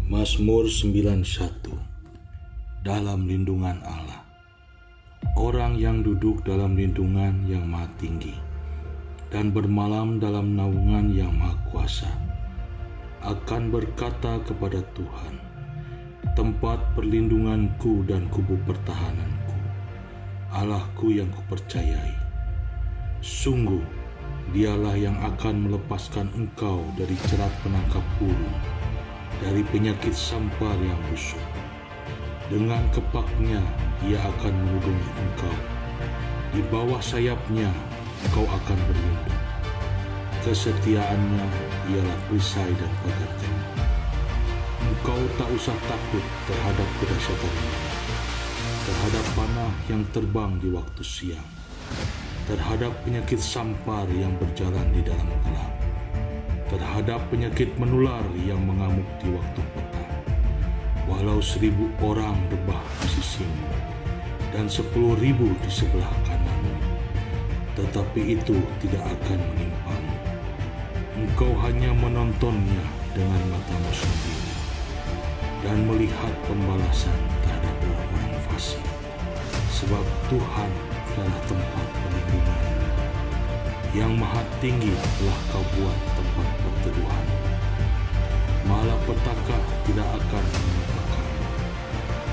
Mazmur 91. Dalam lindungan Allah. Orang yang duduk dalam lindungan yang maha tinggi dan bermalam dalam naungan yang maha kuasa akan berkata kepada Tuhan, tempat perlindunganku dan kubu pertahananku, Allahku yang kupercayai. Sungguh, dialah yang akan melepaskan engkau dari jerat penangkap burung, dari penyakit sampar yang busuk. Dengan kepaknya ia akan melindungi engkau. Di bawah sayapnya engkau akan berlindung. Kesetiaannya ialah perisai dan pagar tembok. Engkau tak usah takut terhadap kedahsyatan maut, terhadap panah yang terbang di waktu siang, terhadap penyakit sampar yang berjalan di dalam gelap, terhadap penyakit menular yang mengamuk di waktu petang. Walau 1.000 orang rebah di sisimu dan 10.000 di sebelah kananmu, tetapi itu tidak akan menimpamu. Engkau hanya menontonnya dengan matamu sendiri dan melihat pembalasan terhadap orang-orang fasik. Sebab Tuhan adalah tempat perlindunganmu. Yang maha tinggi telah kau buat tempat perteduhan. Malapetaka tidak akan menimpa,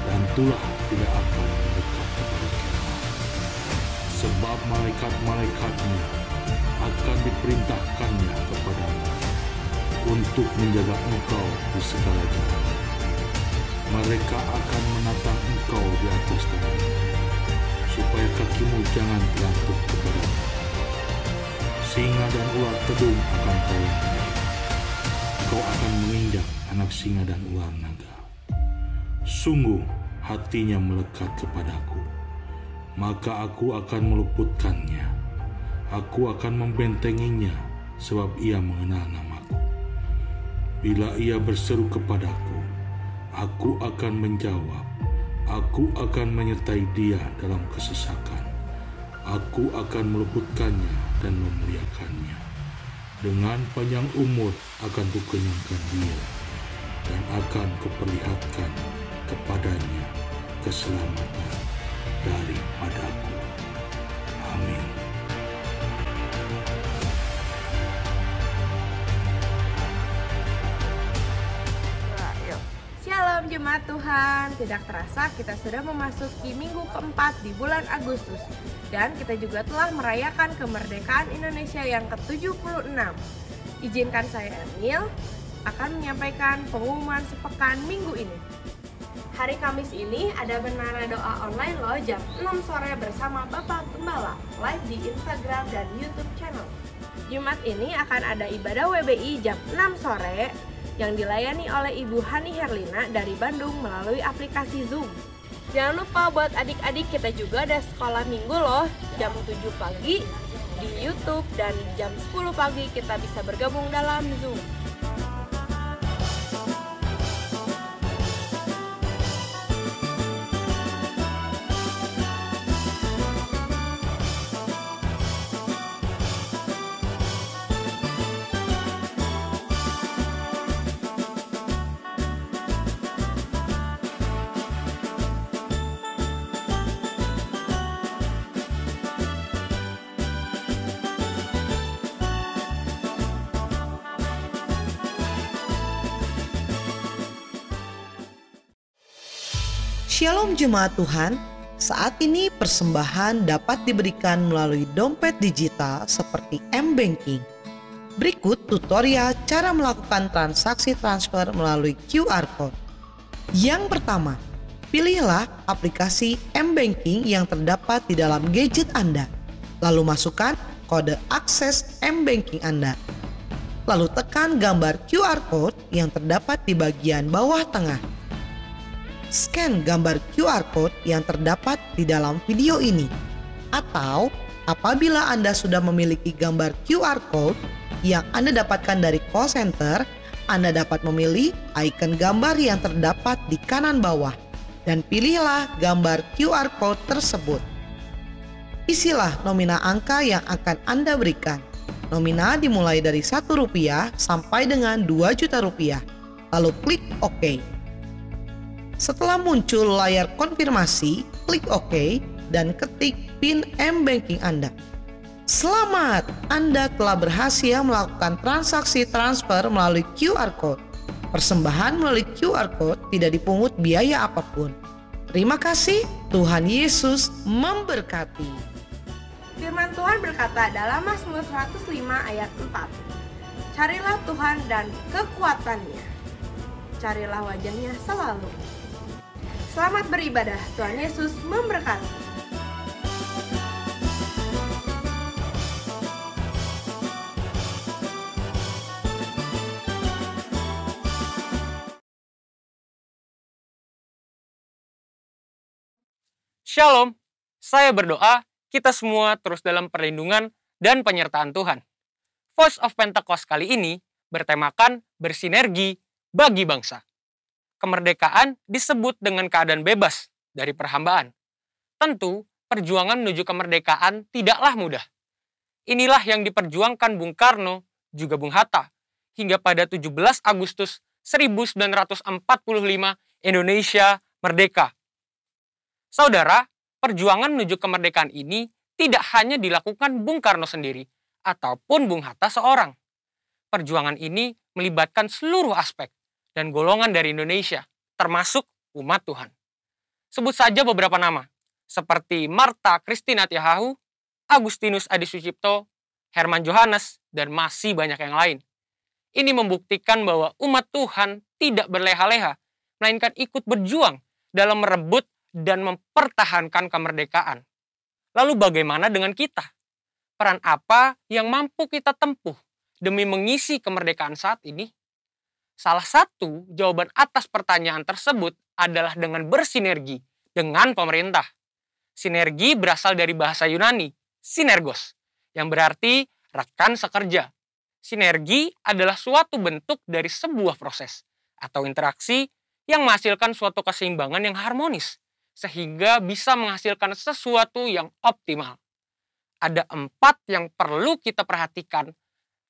dan tulah tidak akan mendekat kepada kemah. Sebab malaikat-malaikatnya akan diperintahkannya kepadamu untuk menjaga engkau di segala jalan. Mereka akan menatang engkau di atas tangannya, supaya kakimu jangan terangkut kepadamu. Singa dan ular tedung akan kau layani. Kau akan menginjak anak singa dan ular naga. Sungguh hatinya melekat kepadaku, maka aku akan meluputkannya. Aku akan membentenginya, sebab ia mengenal namaku. Bila ia berseru kepadaku, aku akan menjawab. Aku akan menyertai dia dalam kesesakan. Aku akan meluputkannya dan memuliakannya. Dengan panjang umur akan kukenyangkan dia, dan akan kuperlihatkan kepadanya keselamatan daripadaku. Amin. Shalom Jemaat Tuhan, tidak terasa kita sudah memasuki minggu keempat di bulan Agustus. Dan kita juga telah merayakan kemerdekaan Indonesia yang ke-76. Izinkan saya Emil akan menyampaikan pengumuman sepekan minggu ini. Hari Kamis ini ada menara doa online loh jam 6 sore bersama Bapak Gembala live di Instagram dan YouTube channel. Jumat ini akan ada ibadah WBI jam 6 sore yang dilayani oleh Ibu Hani Herlina dari Bandung melalui aplikasi Zoom. Jangan lupa buat adik-adik kita juga ada sekolah minggu loh, jam 7 pagi di YouTube dan jam 10 pagi kita bisa bergabung dalam Zoom. Shalom Jemaat Tuhan, saat ini persembahan dapat diberikan melalui dompet digital seperti M-Banking. Berikut tutorial cara melakukan transaksi transfer melalui QR Code. Yang pertama, pilihlah aplikasi M-Banking yang terdapat di dalam gadget Anda. Lalu masukkan kode akses M-Banking Anda. Lalu tekan gambar QR Code yang terdapat di bagian bawah tengah. Scan gambar QR Code yang terdapat di dalam video ini. Atau apabila Anda sudah memiliki gambar QR Code yang Anda dapatkan dari call center, Anda dapat memilih icon gambar yang terdapat di kanan bawah dan pilihlah gambar QR Code tersebut. Isilah nominal angka yang akan Anda berikan. Nominal dimulai dari Rp1 sampai dengan Rp2 juta. lalu klik OK. Setelah muncul layar konfirmasi, klik OK dan ketik PIN M-Banking Anda. Selamat, Anda telah berhasil melakukan transaksi transfer melalui QR Code. Persembahan melalui QR Code tidak dipungut biaya apapun. Terima kasih, Tuhan Yesus memberkati. Firman Tuhan berkata dalam Mazmur 105 ayat 4, carilah Tuhan dan kekuatannya, carilah wajahnya selalu. Selamat beribadah, Tuhan Yesus memberkati. Shalom, saya berdoa kita semua terus dalam perlindungan dan penyertaan Tuhan. Voice of Pentecost kali ini bertemakan bersinergi bagi bangsa. Kemerdekaan disebut dengan keadaan bebas dari perhambaan. Tentu, perjuangan menuju kemerdekaan tidaklah mudah. Inilah yang diperjuangkan Bung Karno, juga Bung Hatta, hingga pada 17 Agustus 1945 Indonesia merdeka. Saudara, perjuangan menuju kemerdekaan ini tidak hanya dilakukan Bung Karno sendiri ataupun Bung Hatta seorang. Perjuangan ini melibatkan seluruh aspek dan golongan dari Indonesia, termasuk umat Tuhan. Sebut saja beberapa nama, seperti Martha Christina Tiahahu, Agustinus Adi Sucipto, Herman Johannes, dan masih banyak yang lain. Ini membuktikan bahwa umat Tuhan tidak berleha-leha, melainkan ikut berjuang dalam merebut dan mempertahankan kemerdekaan. Lalu bagaimana dengan kita? Peran apa yang mampu kita tempuh demi mengisi kemerdekaan saat ini? Salah satu jawaban atas pertanyaan tersebut adalah dengan bersinergi dengan pemerintah. Sinergi berasal dari bahasa Yunani, sinergos, yang berarti rekan sekerja. Sinergi adalah suatu bentuk dari sebuah proses atau interaksi yang menghasilkan suatu keseimbangan yang harmonis, sehingga bisa menghasilkan sesuatu yang optimal. Ada 4 yang perlu kita perhatikan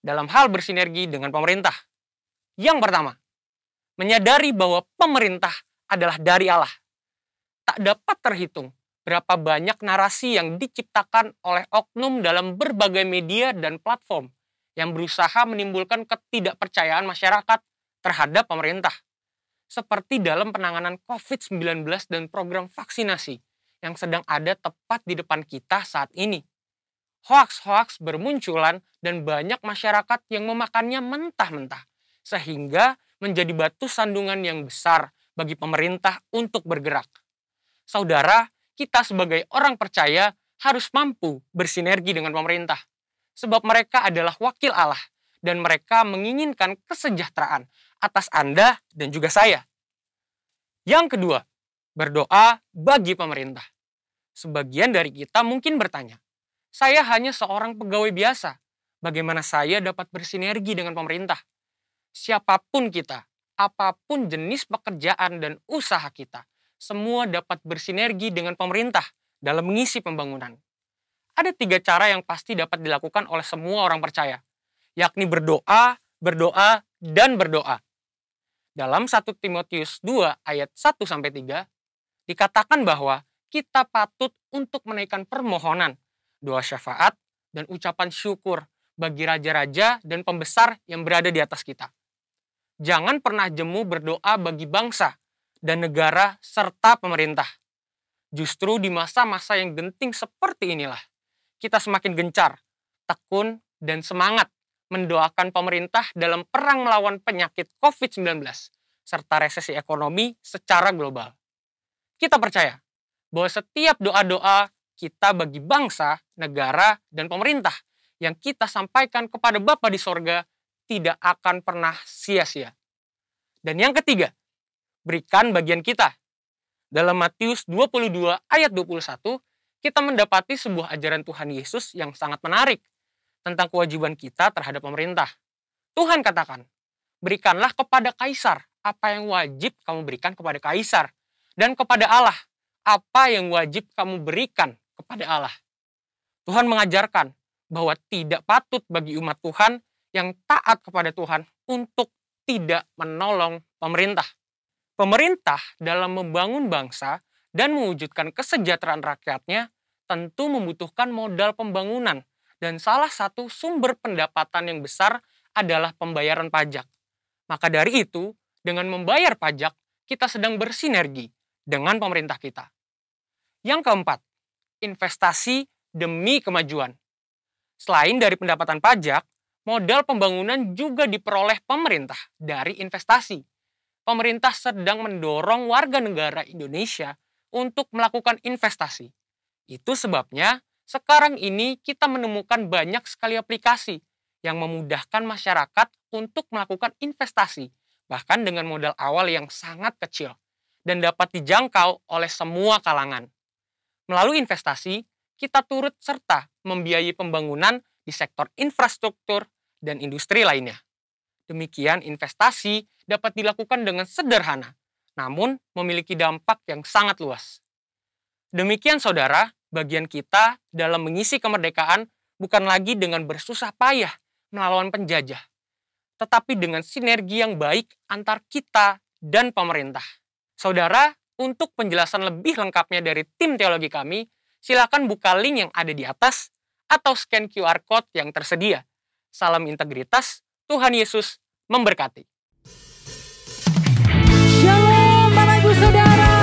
dalam hal bersinergi dengan pemerintah. Yang pertama, menyadari bahwa pemerintah adalah dari Allah. Tak dapat terhitung berapa banyak narasi yang diciptakan oleh oknum dalam berbagai media dan platform yang berusaha menimbulkan ketidakpercayaan masyarakat terhadap pemerintah. Seperti dalam penanganan COVID-19 dan program vaksinasi yang sedang ada tepat di depan kita saat ini. Hoaks-hoaks bermunculan dan banyak masyarakat yang memakannya mentah-mentah, sehingga menjadi batu sandungan yang besar bagi pemerintah untuk bergerak. Saudara, kita sebagai orang percaya harus mampu bersinergi dengan pemerintah, sebab mereka adalah wakil Allah dan mereka menginginkan kesejahteraan atas Anda dan juga saya. Yang kedua, berdoa bagi pemerintah. Sebagian dari kita mungkin bertanya, saya hanya seorang pegawai biasa, bagaimana saya dapat bersinergi dengan pemerintah? Siapapun kita, apapun jenis pekerjaan dan usaha kita, semua dapat bersinergi dengan pemerintah dalam mengisi pembangunan. Ada 3 cara yang pasti dapat dilakukan oleh semua orang percaya, yakni berdoa, berdoa, dan berdoa. Dalam 1 Timotius 2 ayat 1-3 dikatakan bahwa kita patut untuk menaikkan permohonan, doa syafaat, dan ucapan syukur bagi raja-raja dan pembesar yang berada di atas kita. Jangan pernah jemu berdoa bagi bangsa dan negara serta pemerintah. Justru di masa-masa yang genting seperti inilah, kita semakin gencar, tekun, dan semangat mendoakan pemerintah dalam perang melawan penyakit COVID-19 serta resesi ekonomi secara global. Kita percaya bahwa setiap doa-doa kita bagi bangsa, negara, dan pemerintah yang kita sampaikan kepada Bapa di sorga tidak akan pernah sia-sia. Dan yang ketiga, berikan bagian kita. Dalam Matius 22 ayat 21, kita mendapati sebuah ajaran Tuhan Yesus yang sangat menarik tentang kewajiban kita terhadap pemerintah. Tuhan katakan, berikanlah kepada kaisar apa yang wajib kamu berikan kepada kaisar, dan kepada Allah apa yang wajib kamu berikan kepada Allah. Tuhan mengajarkan bahwa tidak patut bagi umat Tuhan yang taat kepada Tuhan untuk tidak menolong pemerintah. Pemerintah dalam membangun bangsa dan mewujudkan kesejahteraan rakyatnya tentu membutuhkan modal pembangunan, dan salah satu sumber pendapatan yang besar adalah pembayaran pajak. Maka dari itu, dengan membayar pajak, kita sedang bersinergi dengan pemerintah kita. Yang keempat, investasi demi kemajuan. Selain dari pendapatan pajak, modal pembangunan juga diperoleh pemerintah dari investasi. Pemerintah sedang mendorong warga negara Indonesia untuk melakukan investasi. Itu sebabnya sekarang ini kita menemukan banyak sekali aplikasi yang memudahkan masyarakat untuk melakukan investasi, bahkan dengan modal awal yang sangat kecil dan dapat dijangkau oleh semua kalangan. Melalui investasi, kita turut serta membiayai pembangunan di sektor infrastruktur dan industri lainnya. Demikian investasi dapat dilakukan dengan sederhana, namun memiliki dampak yang sangat luas. Demikian saudara, bagian kita dalam mengisi kemerdekaan bukan lagi dengan bersusah payah melawan penjajah, tetapi dengan sinergi yang baik antar kita dan pemerintah. Saudara, untuk penjelasan lebih lengkapnya dari tim teologi kami, silakan buka link yang ada di atas atau scan QR Code yang tersedia. Salam integritas, Tuhan Yesus memberkati. Shalom Bapak Ibu Saudara,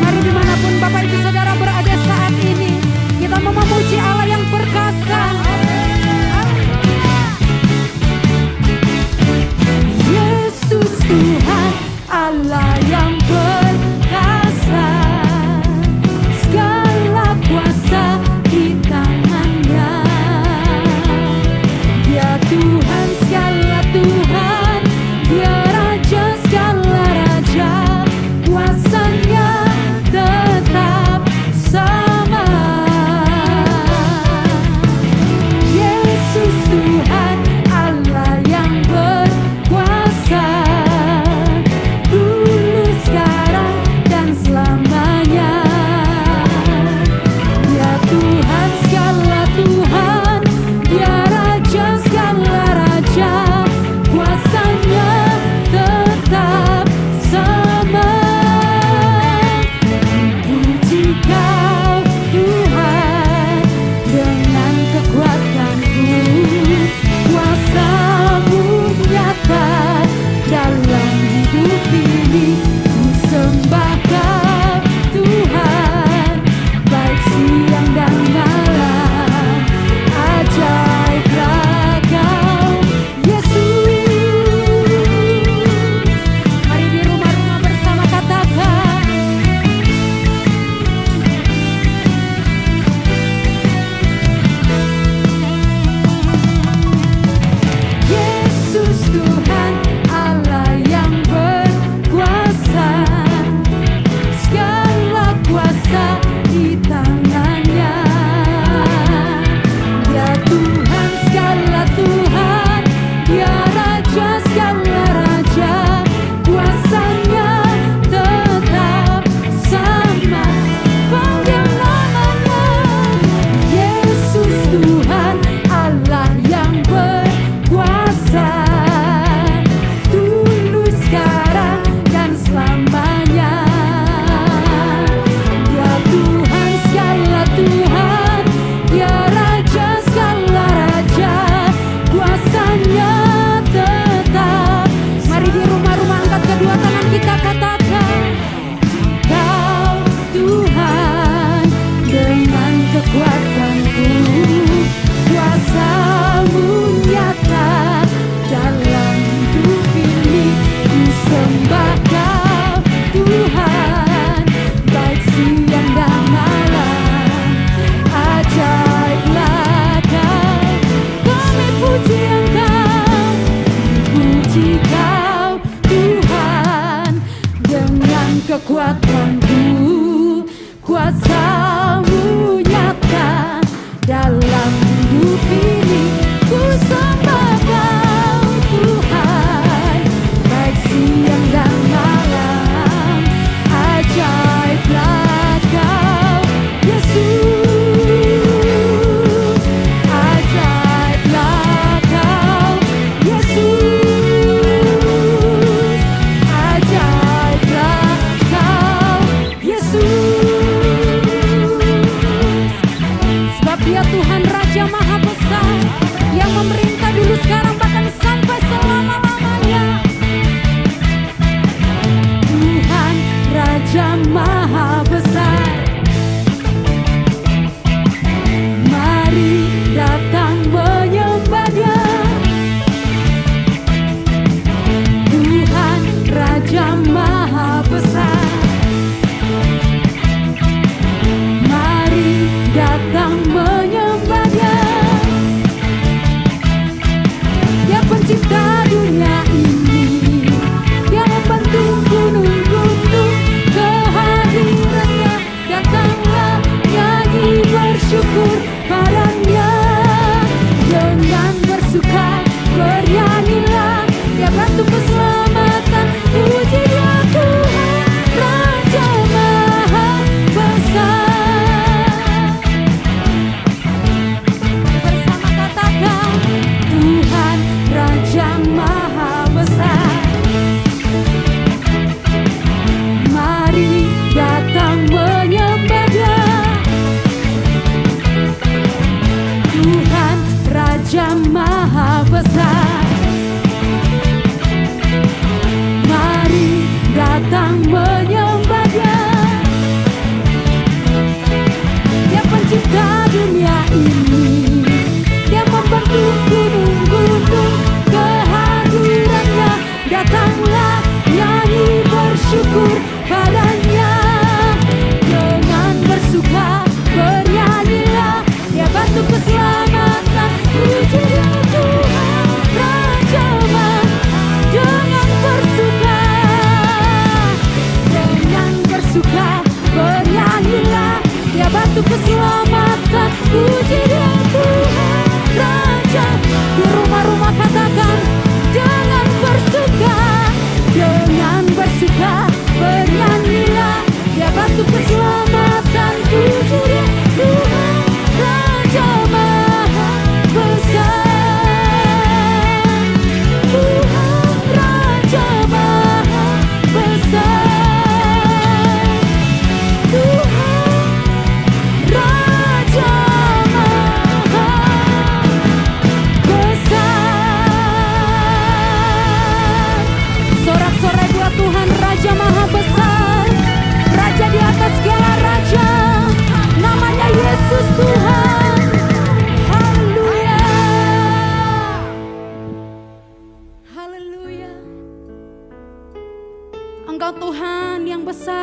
mari dimanapun Bapak Ibu Saudara berada saat ini, kita mau memuji Allah yang perkasa. Yesus Tuhan Allah yang perkasa, segala kuasa di tangannya. Dia Tuhan, segala Tuhan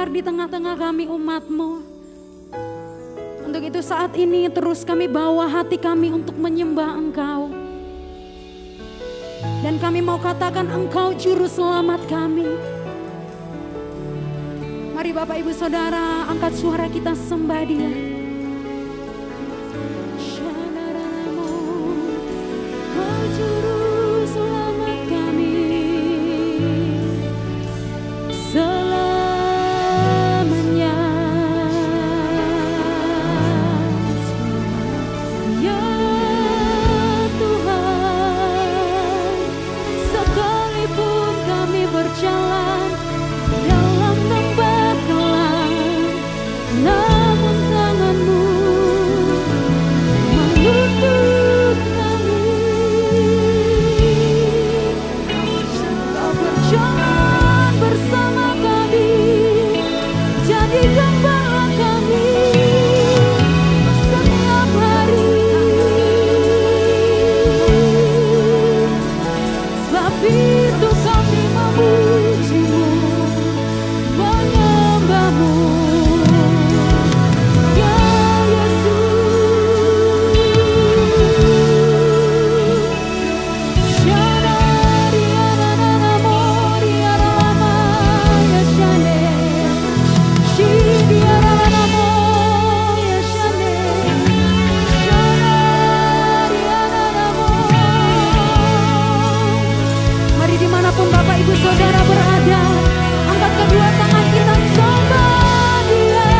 besar di tengah-tengah kami umat-Mu. Untuk itu saat ini terus kami bawa hati kami untuk menyembah Engkau. Dan kami mau katakan Engkau juru selamat kami. Mari Bapak Ibu Saudara angkat suara kita sembah Dia. Kau juru selamat kami. Selamanya. Ya Tuhan, sekalipun kami berjalan dalam lembah kelam, namun tangan-Mu menuntun kami. Kau berjalan bersama kami, jadi gembala kami setiap hari. Sebab itu kami memuji-Mu, menyembah-Mu, ya Yesus. Shadariyananamo, riyaralama, yashane. Shidiyaralamo, yashane. Shadariyananamo. Mari dimanapun Bapak Ibu Saudara berada, angkat kedua tangan kita sembah Dia.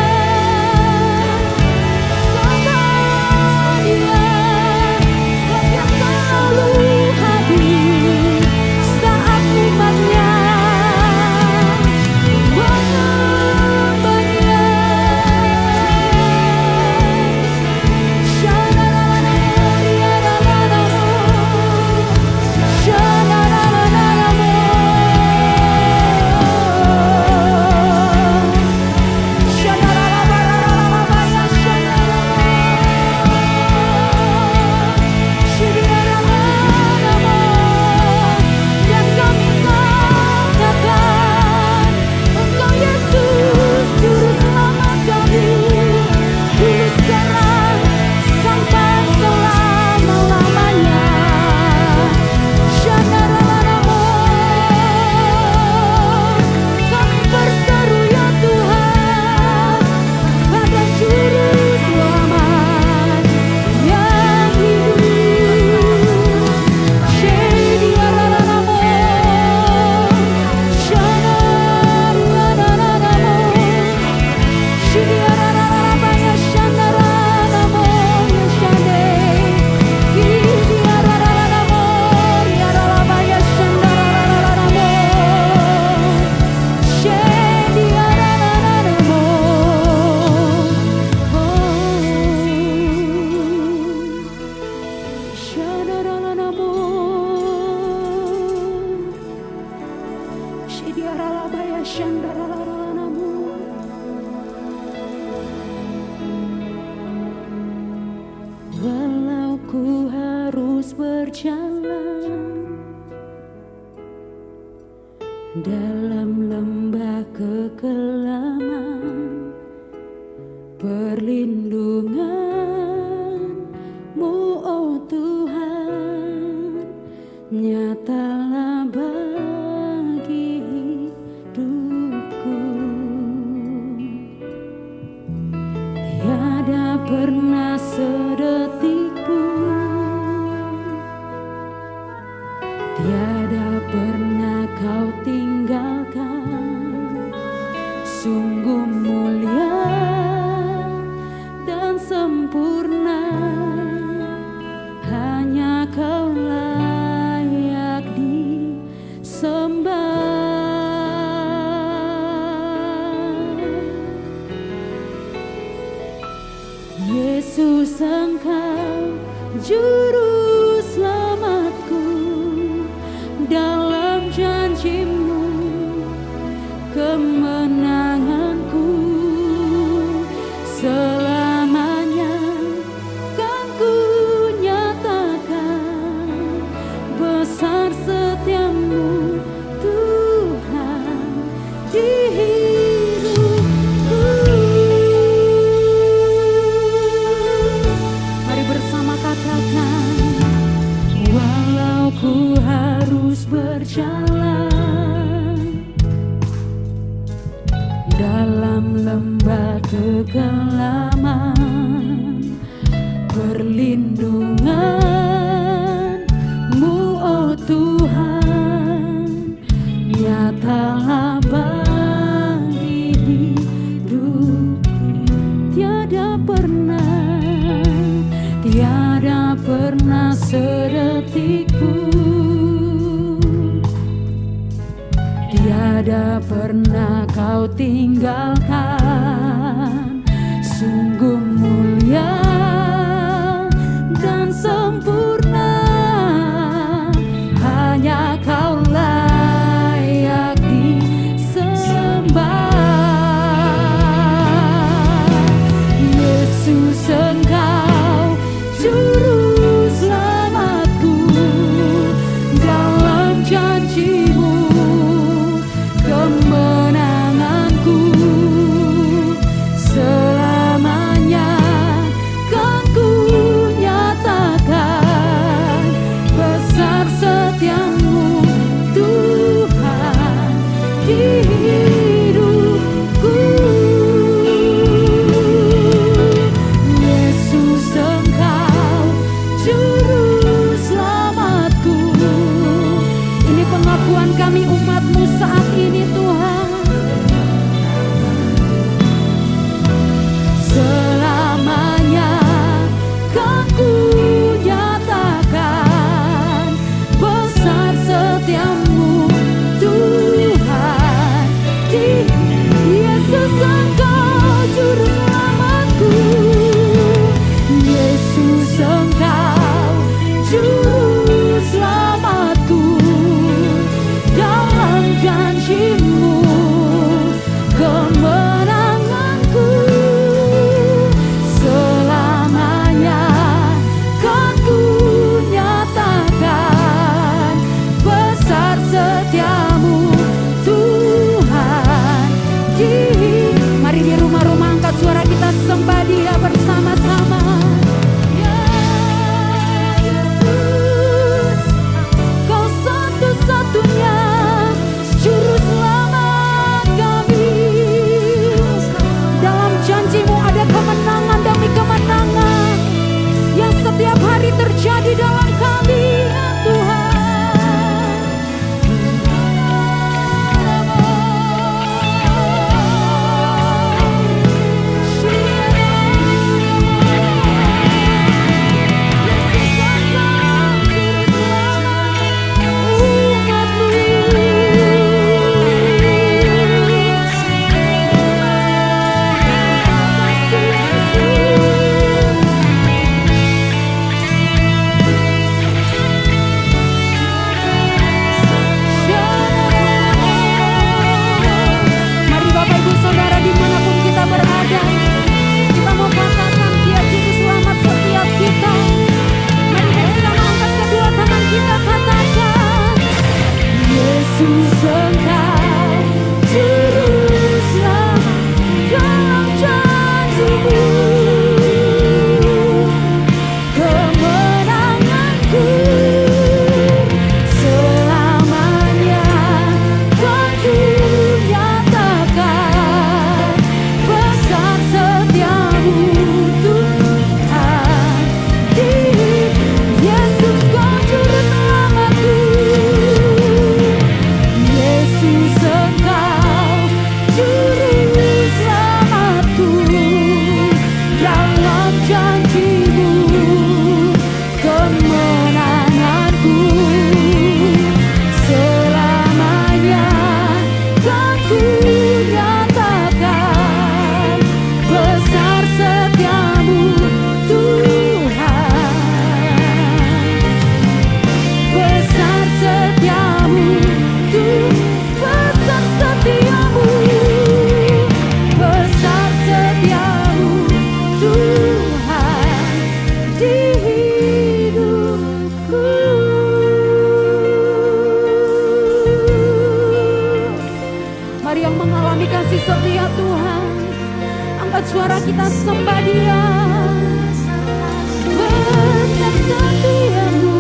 Sembah Dia, sebab Dia selalu hadir saat umat-Nya menyembah Dia. Shadaralanamo, riyaralanamo. Shadaralanamo. Shadaralanamo, Shidiyaralanamo. Dan kami katakan Engkau Yesus juru selamat kami, dulu sekarang sampai selama-lamanya. Shadaralanamo. Kami berseru ya Tuhan pada juru selamat yang hidup. Shadaralanamo. Shadaralanamo. Shidiyaralanamo, yashandaranamo, yashane. Shidiyaralanamo, riyaralamo, yashandaranamo. Shidiyaralanamo. Shadaralanamo. Shidiyaralamo, yashandaranamo. Walau ku harus berjalan dalam lembah kekelaman, perlindungan-Mu oh Tuhan nyatalah bagi hidupku. Tiada pernah sedetik pun, tiada pernah Kau tinggalkan. Sungguh mulia dan sempurna, hanya Kau layak disembah. Yesus Engkau juru selamatku, dalam janji-Mu kemenanganku selamanya kan ku nyatakan. ku harus berjalan dalam lembah kegelapan, perlindungan-Mu, oh Tuhan, nyatalah bagi hidupku. Tiada pernah sedetik pun, tiada pernah Kau tinggalkan. Sungguh mulia dan sempurna, hanya Kau layak disembah. Yesus, Engkau juru selamatku, dalam janji-Mu kemenanganku. Selamanya kan ku nyatakan besar setia-Mu Tuhan di hidupku. Yesus, Engkau juru selamatku. Ini pengakuan kami umat-Mu saat ini Tuhan. Selamanya kan ku nyatakan besar setia-Mu Tuhan. Yesus, Engkau juru selamatku. Yesus, Engkau juru selamatku, dalam janji-Mu kemenanganku. Selamanya kan ku nyatakan besar setia-Mu Tuhan. Mari di rumah-rumah angkat suara kita sembah Dia bersama-sama. Ya Yesus, Kau satu-satunya juru selamat kami. Dalam janji-Mu ada kemenangan demi kemenangan yang setiap hari terjadi dalam kami, ya Tuhan. Mari Bapak Ibu Saudara dimanapun kita berada, kita mau katakan Dia juru selamat setiap kita. Mari bersama angkat kedua tangan kita katakan, Yesus, Engkau juru selamat, dalam janji-Mu kemenanganku. Selamanya kan ku nyatakan besar setia-Mu Tuhan. Yesus, Kau juru selamatku. Yesus, Engkau juru selamatku, dalam janji-Mu kemenanganku. Selamanya kan ku nyatakan besar setia-Mu Tuhan. Besar setia-Mu Tuhan, besar setia-Mu, besar setia-Mu Tuhan di hidupku. Mari yang mengalami kasih setia Tuhan, angkat suara kita sembah Dia. Besar setia-Mu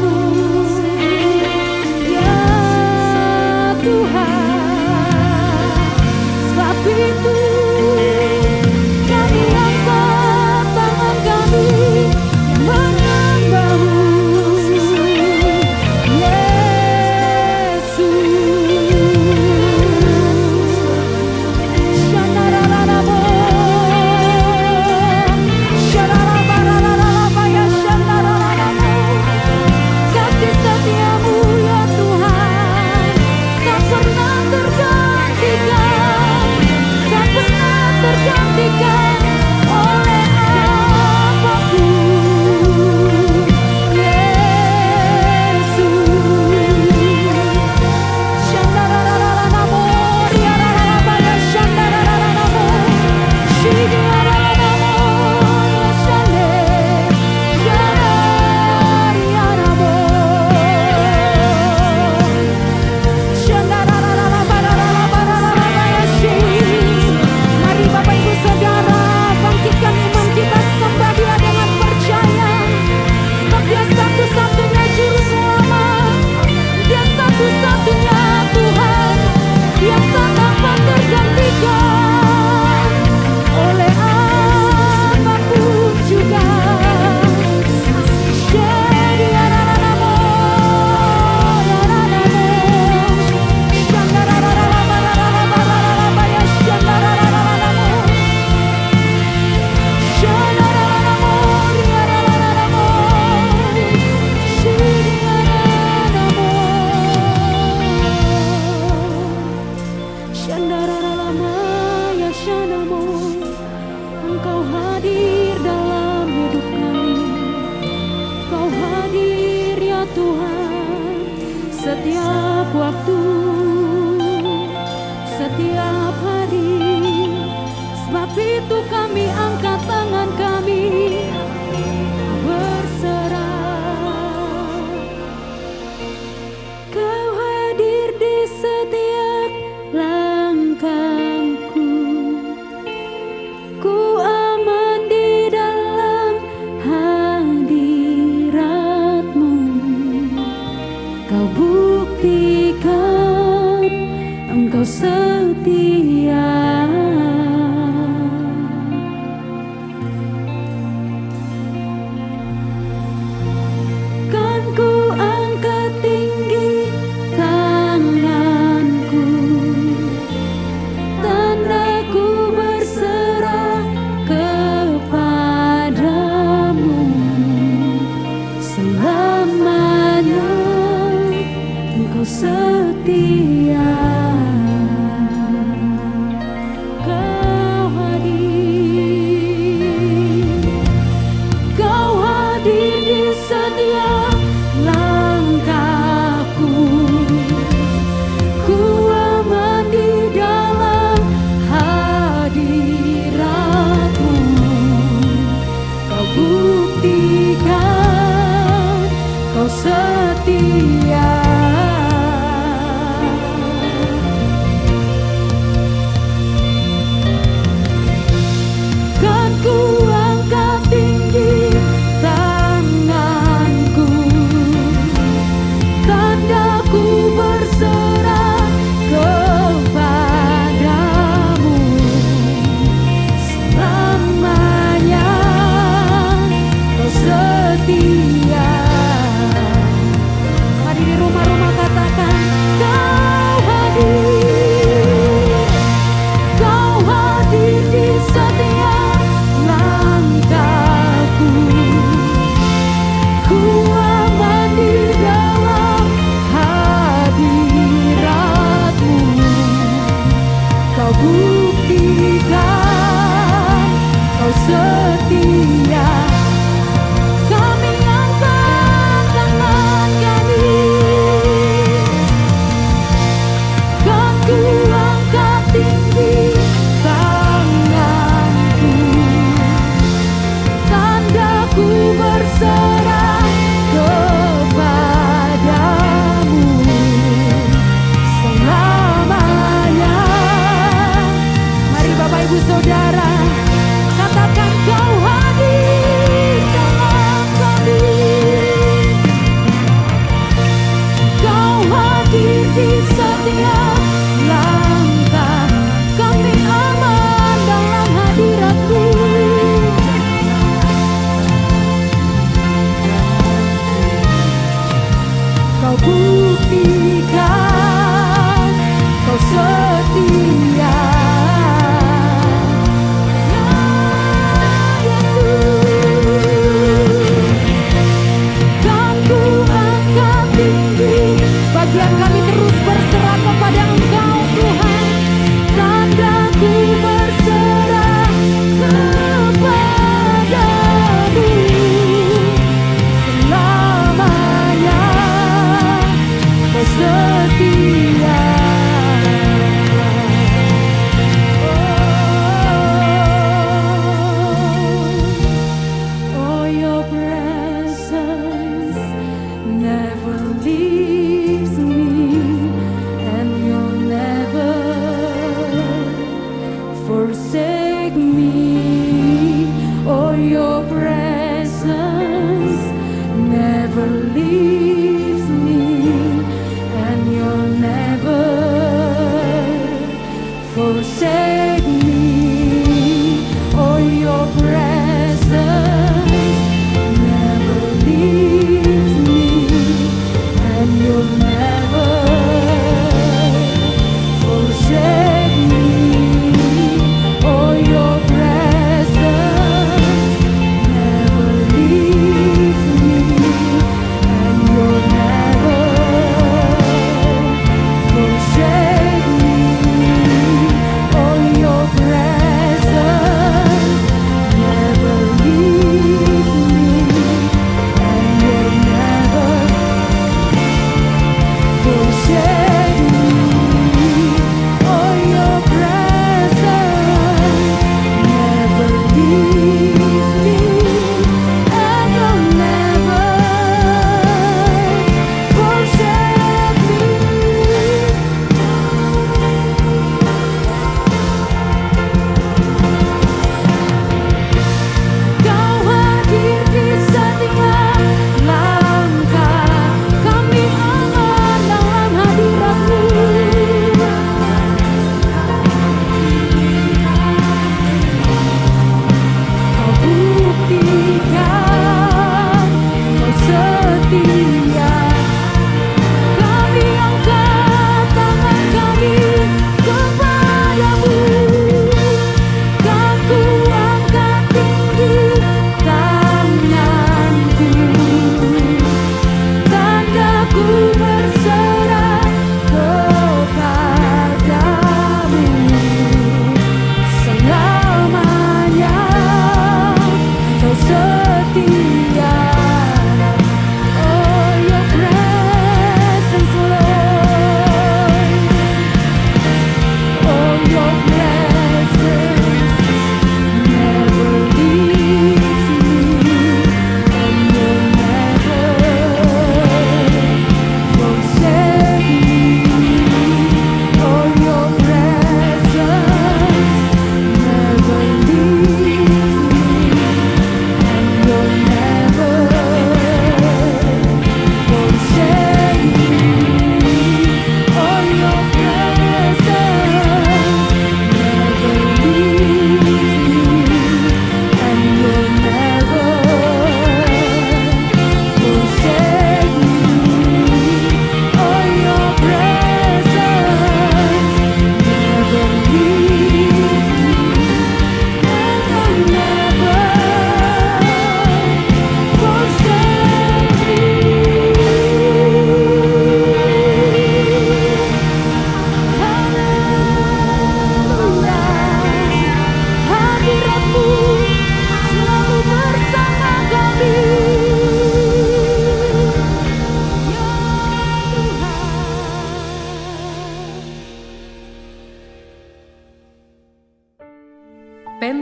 waktu, setiap hari. Sebab itu kami angkat tangan kami berserah. Kau hadir di setiap langkahku, ku aman di dalam hadirat-Mu. Kau buktikan Engkau setia. Kan ku angkat tinggi tanganku, tandaku berserah kepadamu. Selamanya Engkau setia. Kau hadir di setiap langkahku, ku aman di dalam hadirat-Mu. Kau buktikan Kau setia. Kan ku angkat tinggi tanganku, tandaku berserah kepadamu. Selamanya Kau setia. Mari di rumah-rumah katakan, Kau hadir. Kau hadir di setiap langkahku, ku aman di dalam hadirat-Mu. Kau buktikan Kau setia. Kami angkat tangan kami, kan ku angkat tinggi tanganku, tandaku berserah kepadamu. Selamanya. Mari Bapak Ibu Saudara, katakan Kau hadir dalam kami. Kau hadir di setiap langkah, kami aman dalam hadirat-Mu. Kau buktikan Kau setia. Ya Yesus, kan ku angkat tinggi, bagian kami terus berserah kepada Engkau Tuhan. Tandaku berserah kepadamu. Selamanya Kau setia. Oh, Your presence never leaves me, and You'll never forsake me. Oh, Your presence never leaves me, and You'll never forsake me. Oh, Your presence never leaves me, and You'll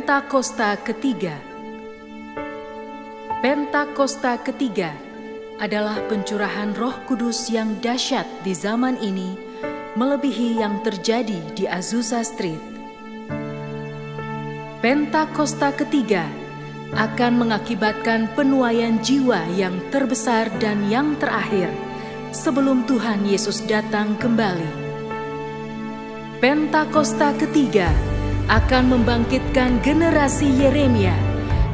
Pentakosta ketiga. Pentakosta ketiga adalah pencurahan Roh Kudus yang dahsyat di zaman ini, melebihi yang terjadi di Azusa Street. Pentakosta ketiga akan mengakibatkan penuaian jiwa yang terbesar dan yang terakhir sebelum Tuhan Yesus datang kembali. Pentakosta ketiga akan membangkitkan generasi Yeremia,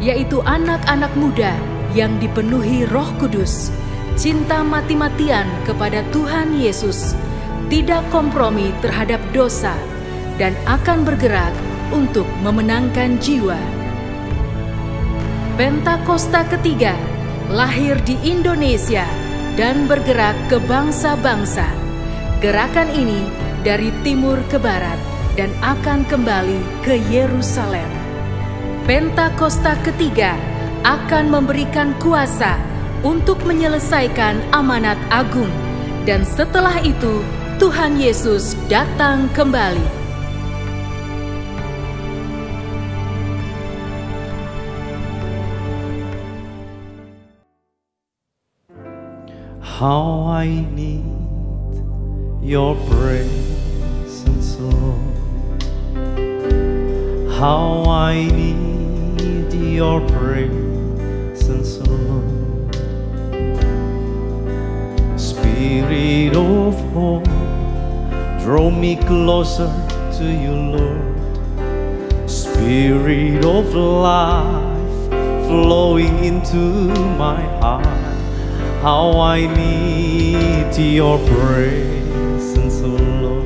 yaitu anak-anak muda yang dipenuhi Roh Kudus, cinta mati-matian kepada Tuhan Yesus, tidak kompromi terhadap dosa, dan akan bergerak untuk memenangkan jiwa. Pentakosta ketiga lahir di Indonesia dan bergerak ke bangsa-bangsa. Gerakan ini dari timur ke barat dan akan kembali ke Yerusalem. Pentakosta ketiga akan memberikan kuasa untuk menyelesaikan amanat agung, dan setelah itu Tuhan Yesus datang kembali. How I need your presence, Lord. How I need your presence, Lord. Spirit of hope, draw me closer to you, Lord. Spirit of life, flowing into my heart. How I need your presence, Lord.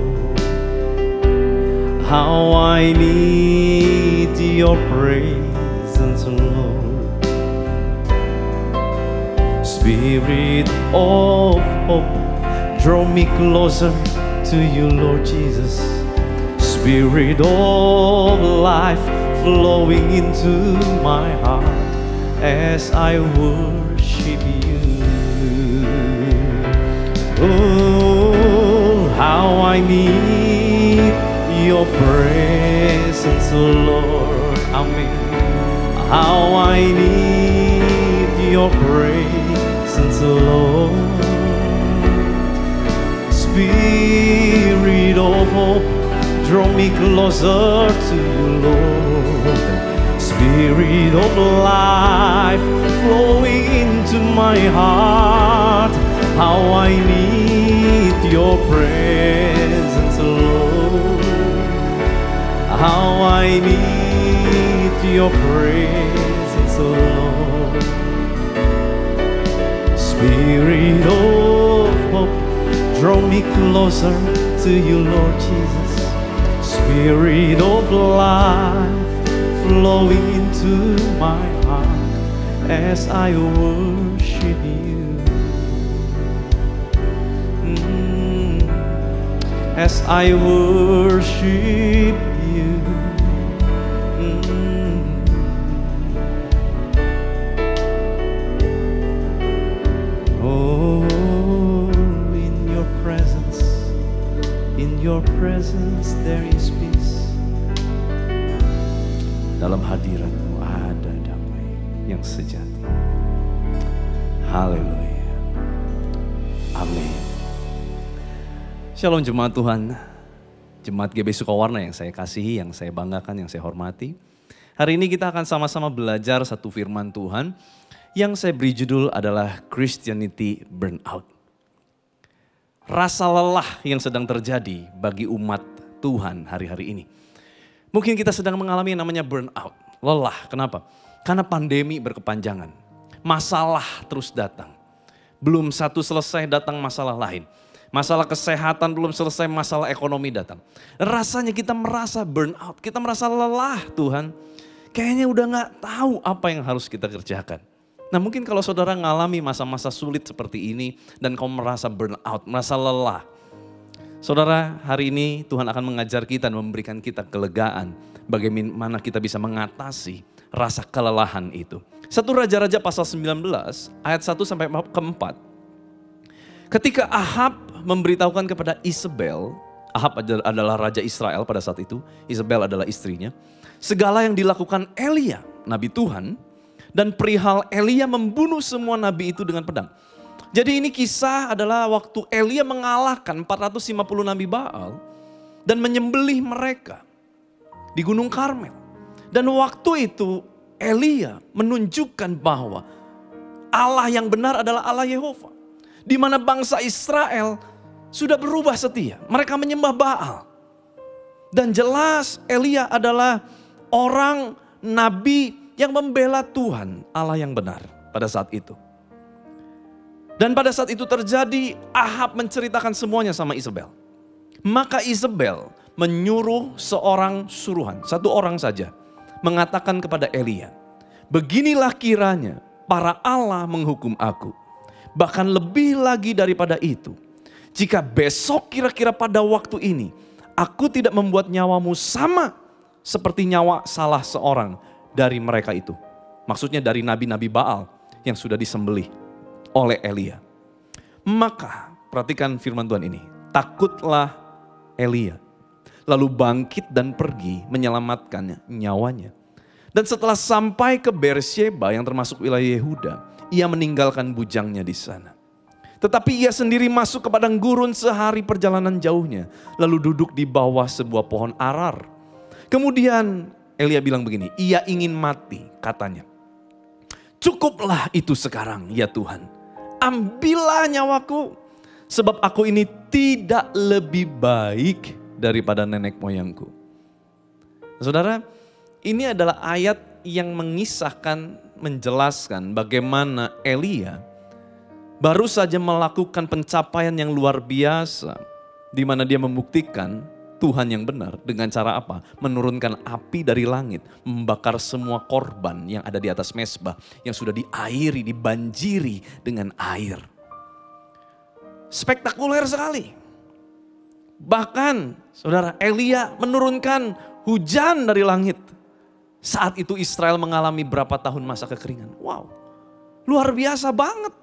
How I need your presence, Lord. Spirit of hope, draw me closer to you, Lord Jesus. Spirit of life, flowing into my heart as I worship you. Oh, how I need your presence, Lord. Amen. How I need your presence, Lord. Spirit of hope, draw me closer to you, Lord. Spirit of life, flowing into my heart. How I need your presence, Lord. How I need your presence, Lord. Spirit of hope, draw me closer to you, Lord Jesus. Spirit of life, flowing into my heart as I worship you. As I worship you. Oh, in your presence there is peace. Dalam hadirat-Mu ada damai yang sejati. Haleluya. Amin. Shalom jemaat Tuhan, jemaat GB Sukawarna yang saya kasihi, yang saya banggakan, yang saya hormati. Hari ini kita akan sama-sama belajar satu firman Tuhan yang saya beri judul adalah Christianity Burnout. Rasa lelah yang sedang terjadi bagi umat Tuhan hari-hari ini. Mungkin kita sedang mengalami yang namanya burnout, lelah. Kenapa? Karena pandemi berkepanjangan, masalah terus datang. Belum satu selesai datang masalah lain. Masalah kesehatan belum selesai, masalah ekonomi datang. Rasanya kita merasa burnout, kita merasa lelah Tuhan. Kayaknya udah gak tahu apa yang harus kita kerjakan. Nah mungkin kalau saudara ngalami masa-masa sulit seperti ini dan kamu merasa burnout, merasa lelah. Saudara, hari ini Tuhan akan mengajar kita dan memberikan kita kelegaan. Bagaimana kita bisa mengatasi rasa kelelahan itu. 1 Raja-Raja pasal 19 ayat 1 sampai ke 4. Ketika Ahab memberitahukan kepada Isabel Ahab adalah raja Israel pada saat itu, Isabel adalah istrinya. Segala yang dilakukan Elia, nabi Tuhan, dan perihal Elia membunuh semua nabi itu dengan pedang. Jadi ini kisah adalah waktu Elia mengalahkan 450 nabi Baal dan menyembelih mereka di Gunung Karmel. Dan waktu itu Elia menunjukkan bahwa Allah yang benar adalah Allah Yehova. Di mana bangsa Israel sudah berubah setia. Mereka menyembah Baal. Dan jelas Elia adalah orang nabi yang membela Tuhan Allah yang benar pada saat itu. Dan pada saat itu terjadi, Ahab menceritakan semuanya sama Isabel. Maka Isabel menyuruh seorang suruhan, satu orang saja, mengatakan kepada Elia, beginilah kiranya para Allah menghukum aku. Bahkan lebih lagi daripada itu, jika besok kira-kira pada waktu ini, aku tidak membuat nyawamu sama seperti nyawa salah seorang dari mereka itu. Maksudnya dari nabi-nabi Baal yang sudah disembelih oleh Elia. Maka perhatikan firman Tuhan ini. Takutlah Elia. Lalu bangkit dan pergi menyelamatkan nyawanya. Dan setelah sampai ke Beersheba yang termasuk wilayah Yehuda, ia meninggalkan bujangnya di sana. Tetapi ia sendiri masuk ke padang gurun sehari perjalanan jauhnya. Lalu duduk di bawah sebuah pohon arar. Kemudian Elia bilang begini, ia ingin mati katanya. Cukuplah itu sekarang ya Tuhan. Ambillah nyawaku. Sebab aku ini tidak lebih baik daripada nenek moyangku. Saudara, ini adalah ayat yang mengisahkan, menjelaskan bagaimana Elia baru saja melakukan pencapaian yang luar biasa. Di mana dia membuktikan Tuhan yang benar dengan cara apa? Menurunkan api dari langit, membakar semua korban yang ada di atas mezbah yang sudah diairi, dibanjiri dengan air. Spektakuler sekali. Bahkan saudara, Elia menurunkan hujan dari langit. Saat itu Israel mengalami berapa tahun masa kekeringan. Wow, luar biasa banget.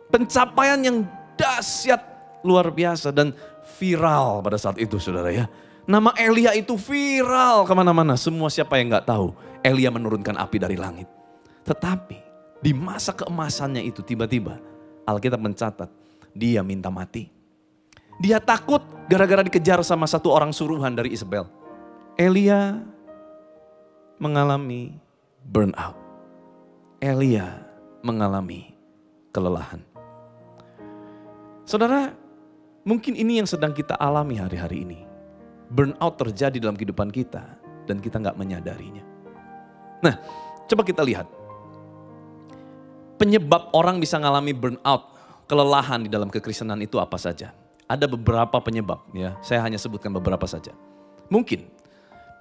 Pencapaian yang dahsyat, luar biasa dan viral pada saat itu saudara ya. Nama Elia itu viral kemana-mana. Semua siapa yang gak tahu Elia menurunkan api dari langit. Tetapi di masa keemasannya itu tiba-tiba Alkitab mencatat dia minta mati. Dia takut gara-gara dikejar sama satu orang suruhan dari Isabel. Elia mengalami burnout. Elia mengalami kelelahan. Saudara, mungkin ini yang sedang kita alami hari-hari ini. Burnout terjadi dalam kehidupan kita dan kita nggak menyadarinya. Nah, coba kita lihat. Penyebab orang bisa mengalami burnout, kelelahan di dalam kekristenan itu apa saja? Ada beberapa penyebab ya, saya hanya sebutkan beberapa saja. Mungkin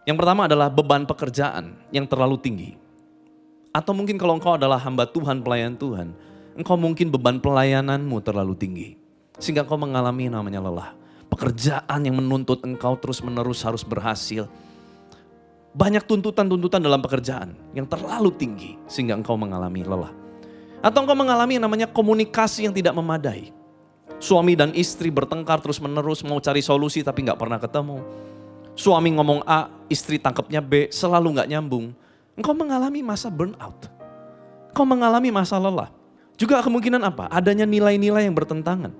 yang pertama adalah beban pekerjaan yang terlalu tinggi. Atau mungkin kalau engkau adalah hamba Tuhan, pelayan Tuhan, engkau mungkin beban pelayananmu terlalu tinggi. Sehingga engkau mengalami namanya lelah. Pekerjaan yang menuntut engkau terus-menerus harus berhasil. Banyak tuntutan-tuntutan dalam pekerjaan yang terlalu tinggi sehingga engkau mengalami lelah. Atau engkau mengalami yang namanya komunikasi yang tidak memadai. Suami dan istri bertengkar terus-menerus mau cari solusi tapi gak pernah ketemu. Suami ngomong A, istri tangkapnya B, selalu gak nyambung. Engkau mengalami masa burnout. Engkau mengalami masa lelah. Juga kemungkinan apa? Adanya nilai-nilai yang bertentangan.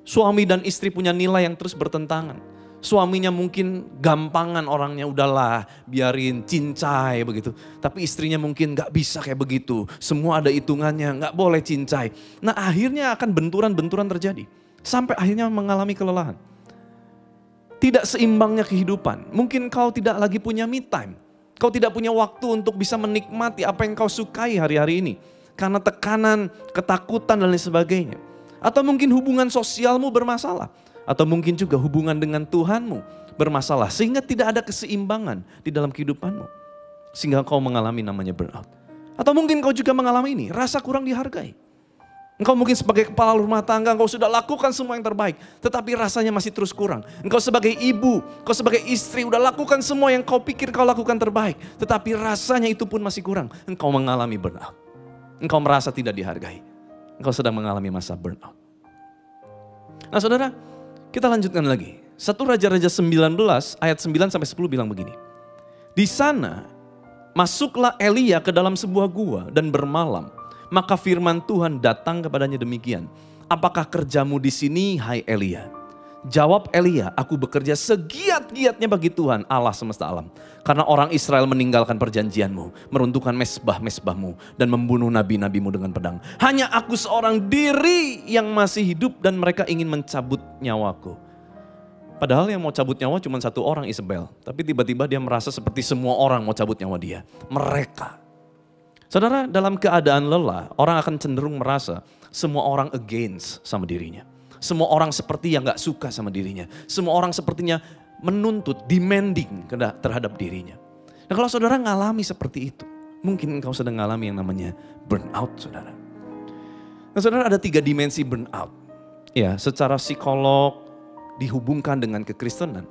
Suami dan istri punya nilai yang terus bertentangan. Suaminya mungkin gampangan orangnya, udahlah biarin cincai begitu. Tapi istrinya mungkin gak bisa kayak begitu. Semua ada hitungannya, gak boleh cincai. Nah akhirnya akan benturan-benturan terjadi. Sampai akhirnya mengalami kelelahan. Tidak seimbangnya kehidupan. Mungkin kau tidak lagi punya me time. Kau tidak punya waktu untuk bisa menikmati apa yang kau sukai hari-hari ini. Karena tekanan, ketakutan dan lain sebagainya. Atau mungkin hubungan sosialmu bermasalah. Atau mungkin juga hubungan dengan Tuhanmu bermasalah. Sehingga tidak ada keseimbangan di dalam kehidupanmu. Sehingga kau mengalami namanya burnout. Atau mungkin kau juga mengalami ini, rasa kurang dihargai. Engkau mungkin sebagai kepala rumah tangga, engkau sudah lakukan semua yang terbaik. Tetapi rasanya masih terus kurang. Engkau sebagai ibu, engkau sebagai istri, udah lakukan semua yang kau pikir kau lakukan terbaik. Tetapi rasanya itu pun masih kurang. Engkau mengalami burnout. Engkau merasa tidak dihargai. Engkau sedang mengalami masa burnout. Nah saudara, kita lanjutkan lagi. 1 Raja-Raja 19 ayat 9 sampai 10 bilang begini. Di sana masuklah Elia ke dalam sebuah gua dan bermalam. Maka firman Tuhan datang kepadanya demikian. Apakah kerjamu di sini, hai Elia? Jawab Elia, aku bekerja segiat-giatnya bagi Tuhan Allah semesta alam. Karena orang Israel meninggalkan perjanjianmu, meruntuhkan mesbah-mesbahmu, dan membunuh nabi-nabimu dengan pedang. Hanya aku seorang diri yang masih hidup dan mereka ingin mencabut nyawaku. Padahal yang mau cabut nyawa cuma satu orang, Isabel. Tapi tiba-tiba dia merasa seperti semua orang mau cabut nyawa dia. Mereka. Saudara, dalam keadaan lelah, orang akan cenderung merasa semua orang against sama dirinya. Semua orang seperti yang gak suka sama dirinya. Semua orang sepertinya menuntut, demanding terhadap dirinya. Nah kalau saudara ngalami seperti itu, mungkin engkau sedang ngalami yang namanya burnout, saudara. Nah saudara, ada 3 dimensi burnout. Ya, secara psikolog dihubungkan dengan kekristenan.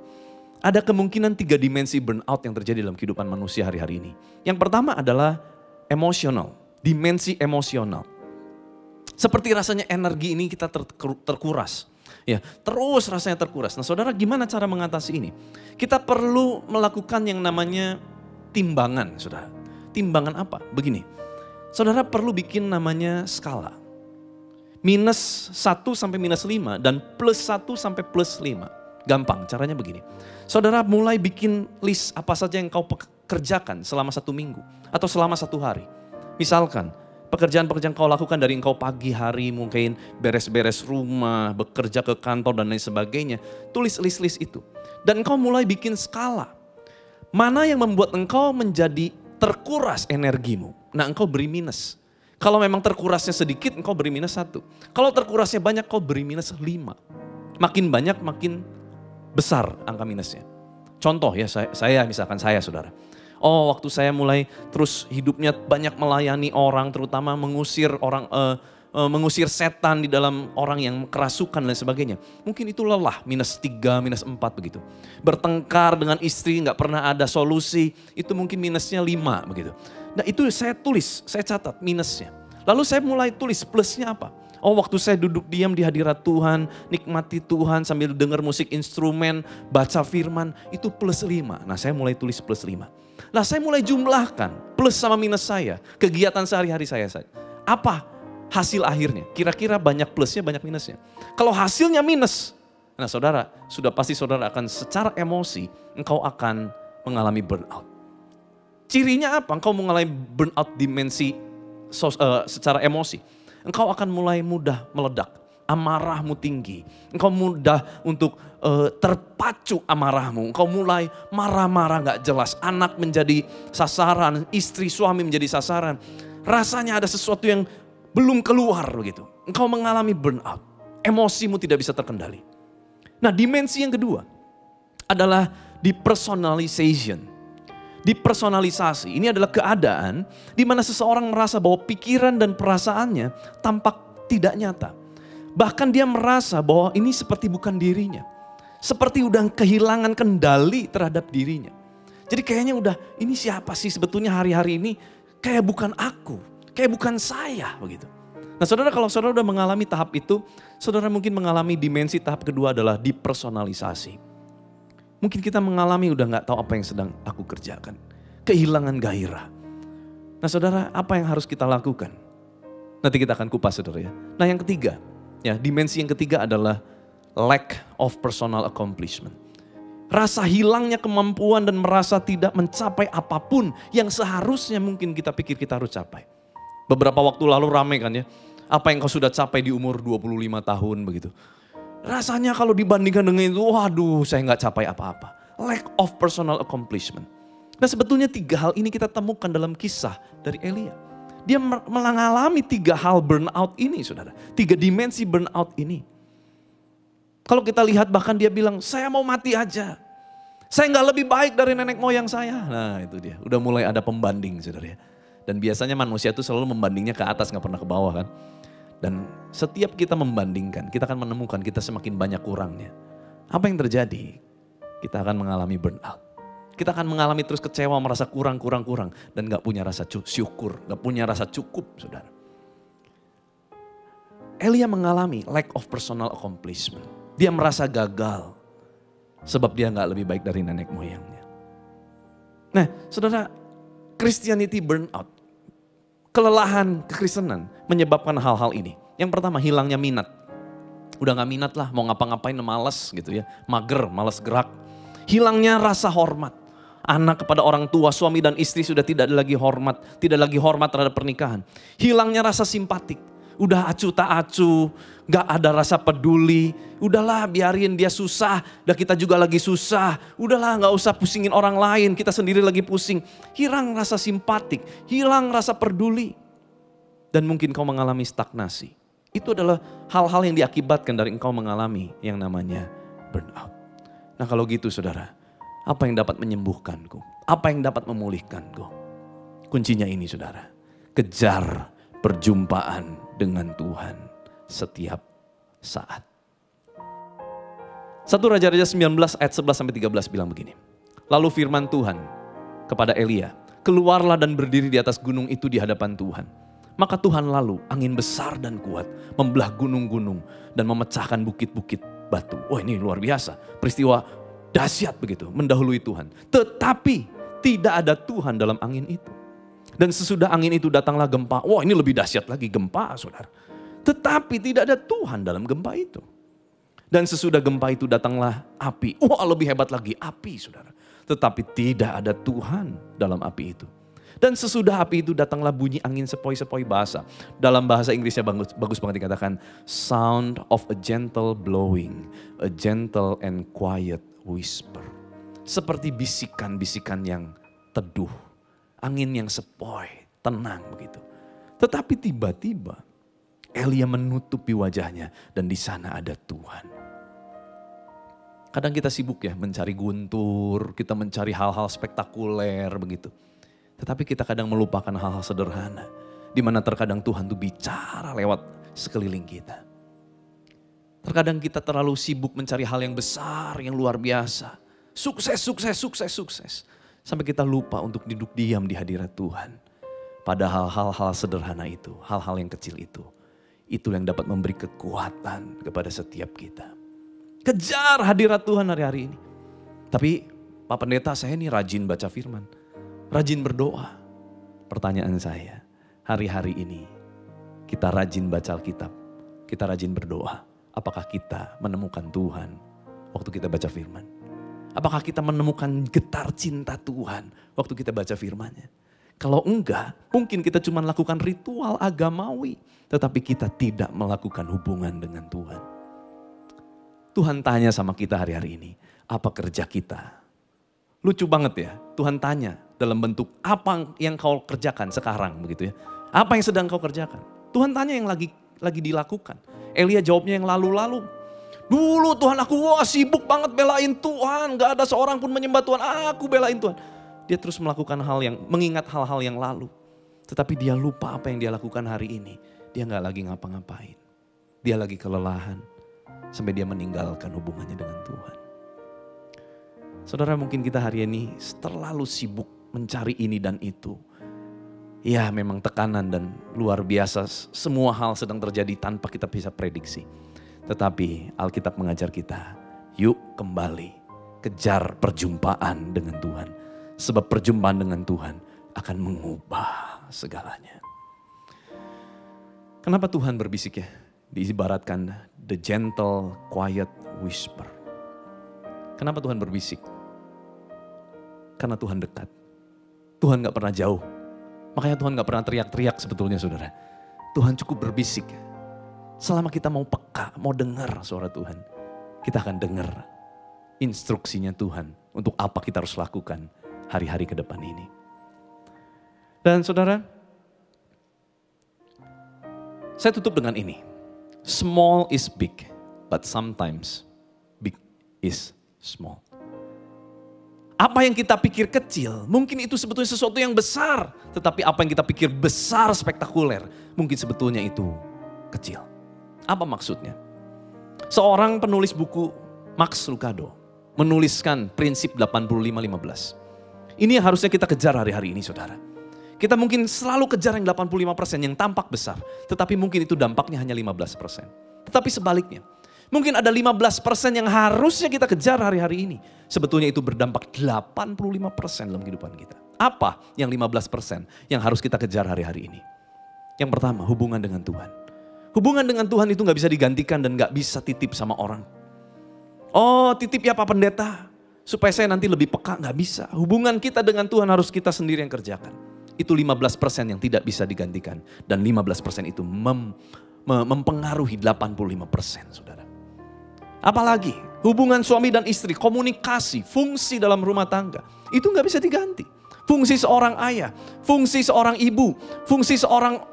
Ada kemungkinan 3 dimensi burnout yang terjadi dalam kehidupan manusia hari-hari ini. Yang pertama adalah emosional, dimensi emosional. Seperti rasanya energi ini kita terkuras. Ya, terus rasanya terkuras. Nah saudara, gimana cara mengatasi ini? Kita perlu melakukan yang namanya timbangan, saudara. Timbangan apa? Begini, saudara perlu bikin namanya skala. -1 sampai -5 dan +1 sampai +5. Gampang, caranya begini. Saudara mulai bikin list apa saja yang kau kerjakan selama 1 minggu atau selama 1 hari. Misalkan, pekerjaan-pekerjaan kau lakukan dari engkau pagi hari, mungkin beres-beres rumah, bekerja ke kantor dan lain sebagainya. Tulis list-list itu. Dan engkau mulai bikin skala. Mana yang membuat engkau menjadi terkuras energimu? Nah engkau beri minus. Kalau memang terkurasnya sedikit, engkau beri -1. Kalau terkurasnya banyak, kau beri -5. Makin banyak, makin besar angka minusnya. Contoh ya, misalkan saya saudara. Oh, waktu saya mulai terus hidupnya banyak melayani orang, terutama mengusir mengusir setan di dalam orang yang kerasukan dan sebagainya. Mungkin itu lelah, -3, -4 begitu. Bertengkar dengan istri, nggak pernah ada solusi, itu mungkin minusnya 5 begitu. Nah itu saya tulis, saya catat minusnya. Lalu saya mulai tulis plusnya apa. Oh waktu saya duduk diam di hadirat Tuhan, nikmati Tuhan sambil dengar musik instrumen, baca firman, itu +5. Nah saya mulai tulis +5. Nah saya mulai jumlahkan plus sama minus saya, kegiatan sehari-hari saya. Apa hasil akhirnya? Kira-kira banyak plusnya, banyak minusnya. Kalau hasilnya minus, nah saudara, sudah pasti saudara akan secara emosi, engkau akan mengalami burnout. Cirinya apa? Engkau mengalami burnout dimensi secara emosi. Engkau akan mulai mudah meledak, amarahmu tinggi. Engkau mudah untuk terpacu amarahmu. Engkau mulai marah-marah gak jelas. Anak menjadi sasaran, istri suami menjadi sasaran. Rasanya ada sesuatu yang belum keluar begitu. Engkau mengalami burnout. Emosimu tidak bisa terkendali. Nah dimensi yang kedua adalah depersonalization. Depersonalisasi ini adalah keadaan di mana seseorang merasa bahwa pikiran dan perasaannya tampak tidak nyata. Bahkan dia merasa bahwa ini seperti bukan dirinya. Seperti udah kehilangan kendali terhadap dirinya. Jadi kayaknya udah ini siapa sih sebetulnya hari-hari ini kayak bukan aku, kayak bukan saya begitu. Nah saudara, kalau saudara udah mengalami tahap itu, saudara mungkin mengalami dimensi tahap kedua adalah depersonalisasi. Mungkin kita mengalami udah gak tahu apa yang sedang aku kerjakan. Kehilangan gairah. Nah saudara, apa yang harus kita lakukan? Nanti kita akan kupas saudara ya. Nah yang ketiga, ya dimensi yang ketiga adalah lack of personal accomplishment. Rasa hilangnya kemampuan dan merasa tidak mencapai apapun yang seharusnya mungkin kita pikir kita harus capai. Beberapa waktu lalu ramai kan ya, apa yang kau sudah capai di umur 25 tahun begitu. Rasanya kalau dibandingkan dengan itu, waduh saya gak capai apa-apa. Lack of personal accomplishment. Nah sebetulnya 3 hal ini kita temukan dalam kisah dari Elia. Dia mengalami 3 hal burnout ini saudara. 3 dimensi burnout ini. Kalau kita lihat bahkan dia bilang, saya mau mati aja. Saya gak lebih baik dari nenek moyang saya. Nah itu dia, udah mulai ada pembanding saudara ya. Dan biasanya manusia itu selalu membandingnya ke atas, gak pernah ke bawah kan. Dan setiap kita membandingkan, kita akan menemukan kita semakin banyak kurangnya. Apa yang terjadi? Kita akan mengalami burnout. Kita akan mengalami terus kecewa, merasa kurang. Dan gak punya rasa syukur, gak punya rasa cukup saudara. Elia mengalami lack of personal accomplishment. Dia merasa gagal. Sebab dia nggak lebih baik dari nenek moyangnya. Nah, saudara, Christianity burnout, kelelahan kekristenan menyebabkan hal-hal ini. Yang pertama, hilangnya minat. Udah gak minat lah, mau ngapa-ngapain males gitu ya. Mager, males gerak. Hilangnya rasa hormat. Anak kepada orang tua, suami dan istri sudah tidak lagi hormat. Tidak lagi hormat terhadap pernikahan. Hilangnya rasa simpatik. Udah acuh tak acuh, gak ada rasa peduli. Udahlah biarin dia susah, dan kita juga lagi susah. Udahlah gak usah pusingin orang lain, kita sendiri lagi pusing. Hilang rasa simpatik, hilang rasa peduli. Dan mungkin kau mengalami stagnasi. Itu adalah hal-hal yang diakibatkan dari engkau mengalami yang namanya burnout. Nah kalau gitu saudara, apa yang dapat menyembuhkanku? Apa yang dapat memulihkanku? Kuncinya ini saudara, kejar perjumpaan dengan Tuhan setiap saat. 1 Raja-Raja 19 ayat 11-13 bilang begini. Lalu firman Tuhan kepada Elia, keluarlah dan berdiri di atas gunung itu di hadapan Tuhan. Maka Tuhan lalu angin besar dan kuat membelah gunung-gunung dan memecahkan bukit-bukit batu. Wah ini luar biasa, peristiwa dahsyat begitu mendahului Tuhan. Tetapi tidak ada Tuhan dalam angin itu. Dan sesudah angin itu datanglah gempa. Wah ini lebih dahsyat lagi, gempa saudara. Tetapi tidak ada Tuhan dalam gempa itu. Dan sesudah gempa itu datanglah api. Wah lebih hebat lagi, api saudara. Tetapi tidak ada Tuhan dalam api itu. Dan sesudah api itu datanglah bunyi angin sepoi-sepoi basah. Dalam bahasa Inggrisnya bagus banget dikatakan, sound of a gentle blowing, a gentle and quiet whisper. Seperti bisikan-bisikan yang teduh, angin yang sepoi, tenang begitu. Tetapi tiba-tiba Elia menutupi wajahnya dan di sana ada Tuhan. Kadang kita sibuk ya mencari guntur, kita mencari hal-hal spektakuler begitu. Tetapi kita kadang melupakan hal-hal sederhana. Di mana terkadang Tuhan tuh bicara lewat sekeliling kita. Terkadang kita terlalu sibuk mencari hal yang besar, yang luar biasa. Sukses, sukses, sukses, sukses. Sampai kita lupa untuk duduk diam di hadirat Tuhan. Padahal hal-hal sederhana itu, hal-hal yang kecil itu. Itu yang dapat memberi kekuatan kepada setiap kita. Kejar hadirat Tuhan hari-hari ini. Tapi Pak Pendeta, saya ini rajin baca firman. Rajin berdoa. Pertanyaan saya, hari-hari ini kita rajin baca Alkitab, kita rajin berdoa. Apakah kita menemukan Tuhan waktu kita baca firman? Apakah kita menemukan getar cinta Tuhan waktu kita baca firman-Nya? Kalau enggak, mungkin kita cuma lakukan ritual agamawi, tetapi kita tidak melakukan hubungan dengan Tuhan. Tuhan tanya sama kita hari-hari ini, apa kerja kita? Lucu banget ya, Tuhan tanya dalam bentuk apa yang kau kerjakan sekarang begitu ya. Apa yang sedang kau kerjakan? Tuhan tanya yang lagi dilakukan. Elia jawabnya yang lalu-lalu. Dulu Tuhan aku sibuk banget belain Tuhan. Gak ada seorang pun menyembah Tuhan, aku belain Tuhan. Dia terus melakukan mengingat hal-hal yang lalu. Tetapi dia lupa apa yang dia lakukan hari ini. Dia gak lagi ngapa-ngapain. Dia lagi kelelahan. Sampai dia meninggalkan hubungannya dengan Tuhan. Saudara, mungkin kita hari ini terlalu sibuk mencari ini dan itu. Ya memang tekanan dan luar biasa, semua hal sedang terjadi tanpa kita bisa prediksi. Tetapi Alkitab mengajar kita, yuk kembali kejar perjumpaan dengan Tuhan. Sebab perjumpaan dengan Tuhan akan mengubah segalanya. Kenapa Tuhan berbisik ya? Diibaratkan the gentle quiet whisper. Kenapa Tuhan berbisik? Karena Tuhan dekat. Tuhan gak pernah jauh. Makanya Tuhan gak pernah teriak-teriak sebetulnya saudara. Tuhan cukup berbisik. Selama kita mau peka, mau dengar suara Tuhan. Kita akan dengar instruksinya Tuhan untuk apa kita harus lakukan hari-hari ke depan ini. Dan saudara, saya tutup dengan ini. Small is big, but sometimes big is small. Apa yang kita pikir kecil, mungkin itu sebetulnya sesuatu yang besar. Tetapi apa yang kita pikir besar, spektakuler, mungkin sebetulnya itu kecil. Apa maksudnya? Seorang penulis buku, Max Lucado, menuliskan prinsip 85-15. Ini yang harusnya kita kejar hari-hari ini saudara. Kita mungkin selalu kejar yang 85% yang tampak besar. Tetapi mungkin itu dampaknya hanya 15%. Tetapi sebaliknya, Mungkin ada 15% yang harusnya kita kejar hari-hari ini. Sebetulnya itu berdampak 85% dalam kehidupan kita. Apa yang 15% yang harus kita kejar hari-hari ini? Yang pertama, hubungan dengan Tuhan. Hubungan dengan Tuhan itu gak bisa digantikan dan gak bisa titip sama orang. Oh, titip ya Pak Pendeta, supaya saya nanti lebih peka, gak bisa. Hubungan kita dengan Tuhan harus kita sendiri yang kerjakan. Itu 15% yang tidak bisa digantikan. Dan 15% itu mempengaruhi 85%, saudara. Apalagi hubungan suami dan istri, komunikasi, fungsi dalam rumah tangga. Itu gak bisa diganti. Fungsi seorang ayah, fungsi seorang ibu, fungsi seorang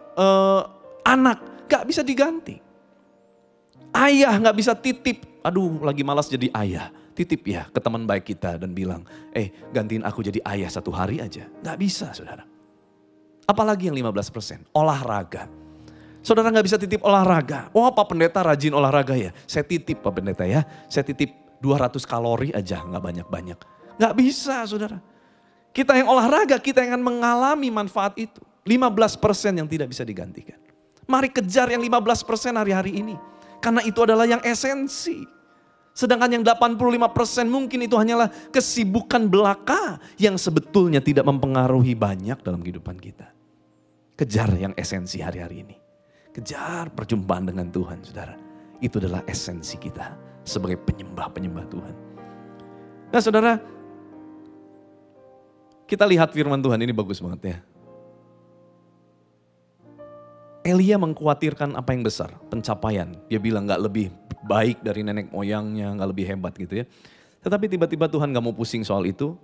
anak, gak bisa diganti. Ayah gak bisa titip, aduh lagi malas jadi ayah. Titip ya ke teman baik kita dan bilang, gantiin aku jadi ayah 1 hari aja. Gak bisa, saudara. Apalagi yang 15%, olahraga. Saudara gak bisa titip olahraga. Oh Pak Pendeta rajin olahraga ya. Saya titip Pak Pendeta ya. Saya titip 200 kalori aja, gak banyak-banyak. Gak bisa, saudara. Kita yang olahraga, kita yang akan mengalami manfaat itu. 15% yang tidak bisa digantikan. Mari kejar yang 15% hari-hari ini. Karena itu adalah yang esensi. Sedangkan yang 85% mungkin itu hanyalah kesibukan belaka yang sebetulnya tidak mempengaruhi banyak dalam kehidupan kita. Kejar yang esensi hari-hari ini. Kejar perjumpaan dengan Tuhan, saudara. Itu adalah esensi kita sebagai penyembah-penyembah Tuhan. Nah saudara, kita lihat firman Tuhan ini bagus banget ya. Elia mengkhawatirkan apa yang besar, pencapaian. Dia bilang gak lebih baik dari nenek moyangnya, gak lebih hebat gitu ya. Tetapi tiba-tiba Tuhan gak mau pusing soal itu.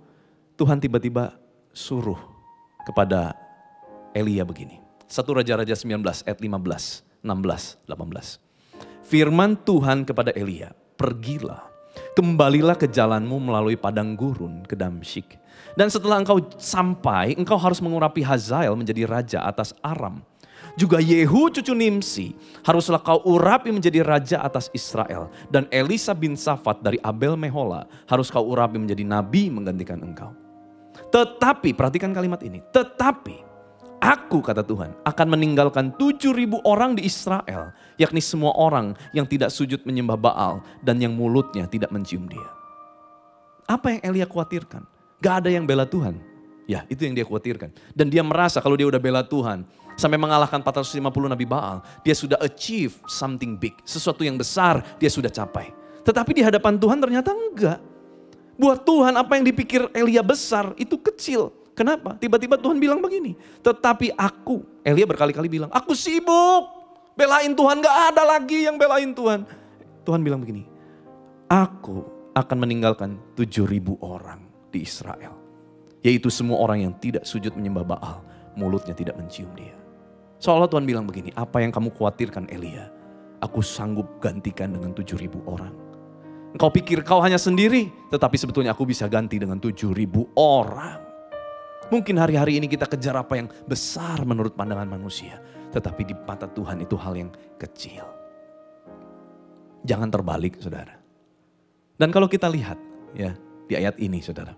Tuhan tiba-tiba suruh kepada Elia begini. 1 Raja-Raja 19 ayat 15, 16, 18. Firman Tuhan kepada Elia, pergilah, kembalilah ke jalanmu melalui padang gurun ke Damsyik. Dan setelah engkau sampai, engkau harus mengurapi Hazael menjadi raja atas Aram. Juga Yehu cucu Nimsi haruslah kau urapi menjadi raja atas Israel. Dan Elisa bin Safat dari Abel Mehola harus kau urapi menjadi nabi menggantikan engkau. Tetapi, perhatikan kalimat ini, tetapi aku, kata Tuhan, akan meninggalkan 7.000 orang di Israel. Yakni semua orang yang tidak sujud menyembah Baal dan yang mulutnya tidak mencium dia. Apa yang Elia khawatirkan? Gak ada yang bela Tuhan. Ya, itu yang dia khawatirkan. Dan dia merasa kalau dia udah bela Tuhan, sampai mengalahkan 450 Nabi Baal, dia sudah achieve something big. Sesuatu yang besar dia sudah capai. Tetapi di hadapan Tuhan ternyata enggak. Buat Tuhan apa yang dipikir Elia besar itu kecil. Kenapa? Tiba-tiba Tuhan bilang begini. Tetapi aku, Elia berkali-kali bilang, aku sibuk. Belain Tuhan, gak ada lagi yang belain Tuhan. Tuhan bilang begini, aku akan meninggalkan 7.000 orang di Israel. Yaitu semua orang yang tidak sujud menyembah Baal, mulutnya tidak mencium dia. Seolah Tuhan bilang begini, apa yang kamu khawatirkan Elia, aku sanggup gantikan dengan 7.000 orang. Engkau pikir kau hanya sendiri, tetapi sebetulnya aku bisa ganti dengan 7.000 orang. Mungkin hari-hari ini kita kejar apa yang besar menurut pandangan manusia. Tetapi di mata Tuhan itu hal yang kecil. Jangan terbalik, saudara. Dan kalau kita lihat ya di ayat ini, saudara.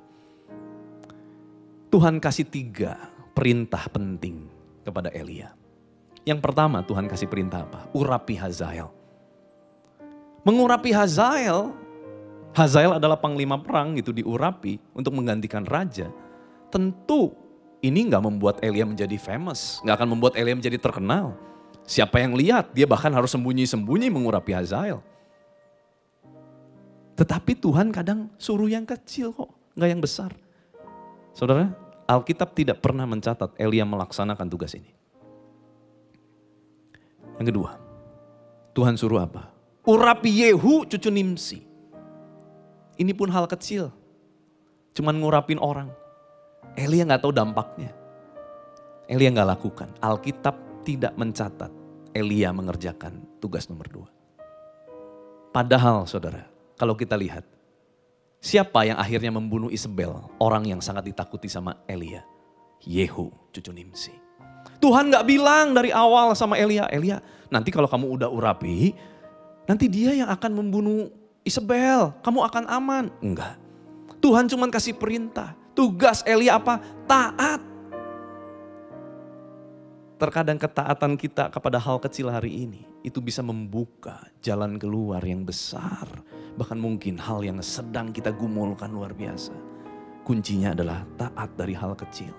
Tuhan kasih 3 perintah penting kepada Elia. Yang pertama Tuhan kasih perintah apa? Urapi Hazael. Mengurapi Hazael. Hazael adalah panglima perang gitu, diurapi untuk menggantikan raja. Tentu ini gak membuat Elia menjadi famous. Gak akan membuat Elia menjadi terkenal. Siapa yang lihat, dia bahkan harus sembunyi-sembunyi mengurapi Hazael. Tetapi Tuhan kadang suruh yang kecil kok, gak yang besar. Saudara, Alkitab tidak pernah mencatat Elia melaksanakan tugas ini. Yang kedua, Tuhan suruh apa? Urapi Yehu cucu Nimsi. Ini pun hal kecil. Cuman ngurapin orang. Elia gak tahu dampaknya. Elia gak lakukan. Alkitab tidak mencatat Elia mengerjakan tugas nomor 2. Padahal saudara, kalau kita lihat. Siapa yang akhirnya membunuh Isabel? Orang yang sangat ditakuti sama Elia. Yehu cucu Nimsi. Tuhan gak bilang dari awal sama Elia. Elia, nanti kalau kamu udah urapi, nanti dia yang akan membunuh Isabel. Kamu akan aman. Enggak. Tuhan cuma kasih perintah. Tugas Elia apa? Taat. terkadang ketaatan kita kepada hal kecil hari ini itu bisa membuka jalan keluar yang besar. Bahkan mungkin hal yang sedang kita gumulkan luar biasa. Kuncinya adalah taat dari hal kecil.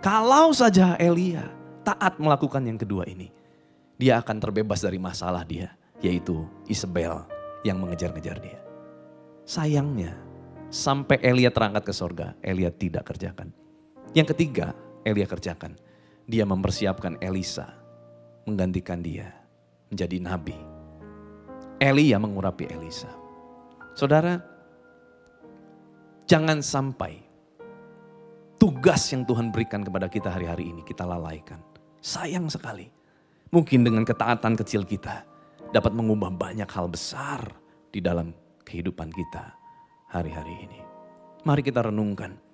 Kalau saja Elia taat melakukan yang kedua ini, dia akan terbebas dari masalah dia, yaitu Isabel yang mengejar-ngejar dia. Sayangnya, sampai Elia terangkat ke sorga, Elia tidak kerjakan. Yang ketiga, Elia kerjakan. Dia mempersiapkan Elisa, menggantikan dia menjadi nabi. Elia mengurapi Elisa. Saudara, jangan sampai tugas yang Tuhan berikan kepada kita hari-hari ini kita lalaikan. Sayang sekali. Mungkin dengan ketaatan kecil kita dapat mengubah banyak hal besar di dalam kehidupan kita hari-hari ini. Mari kita renungkan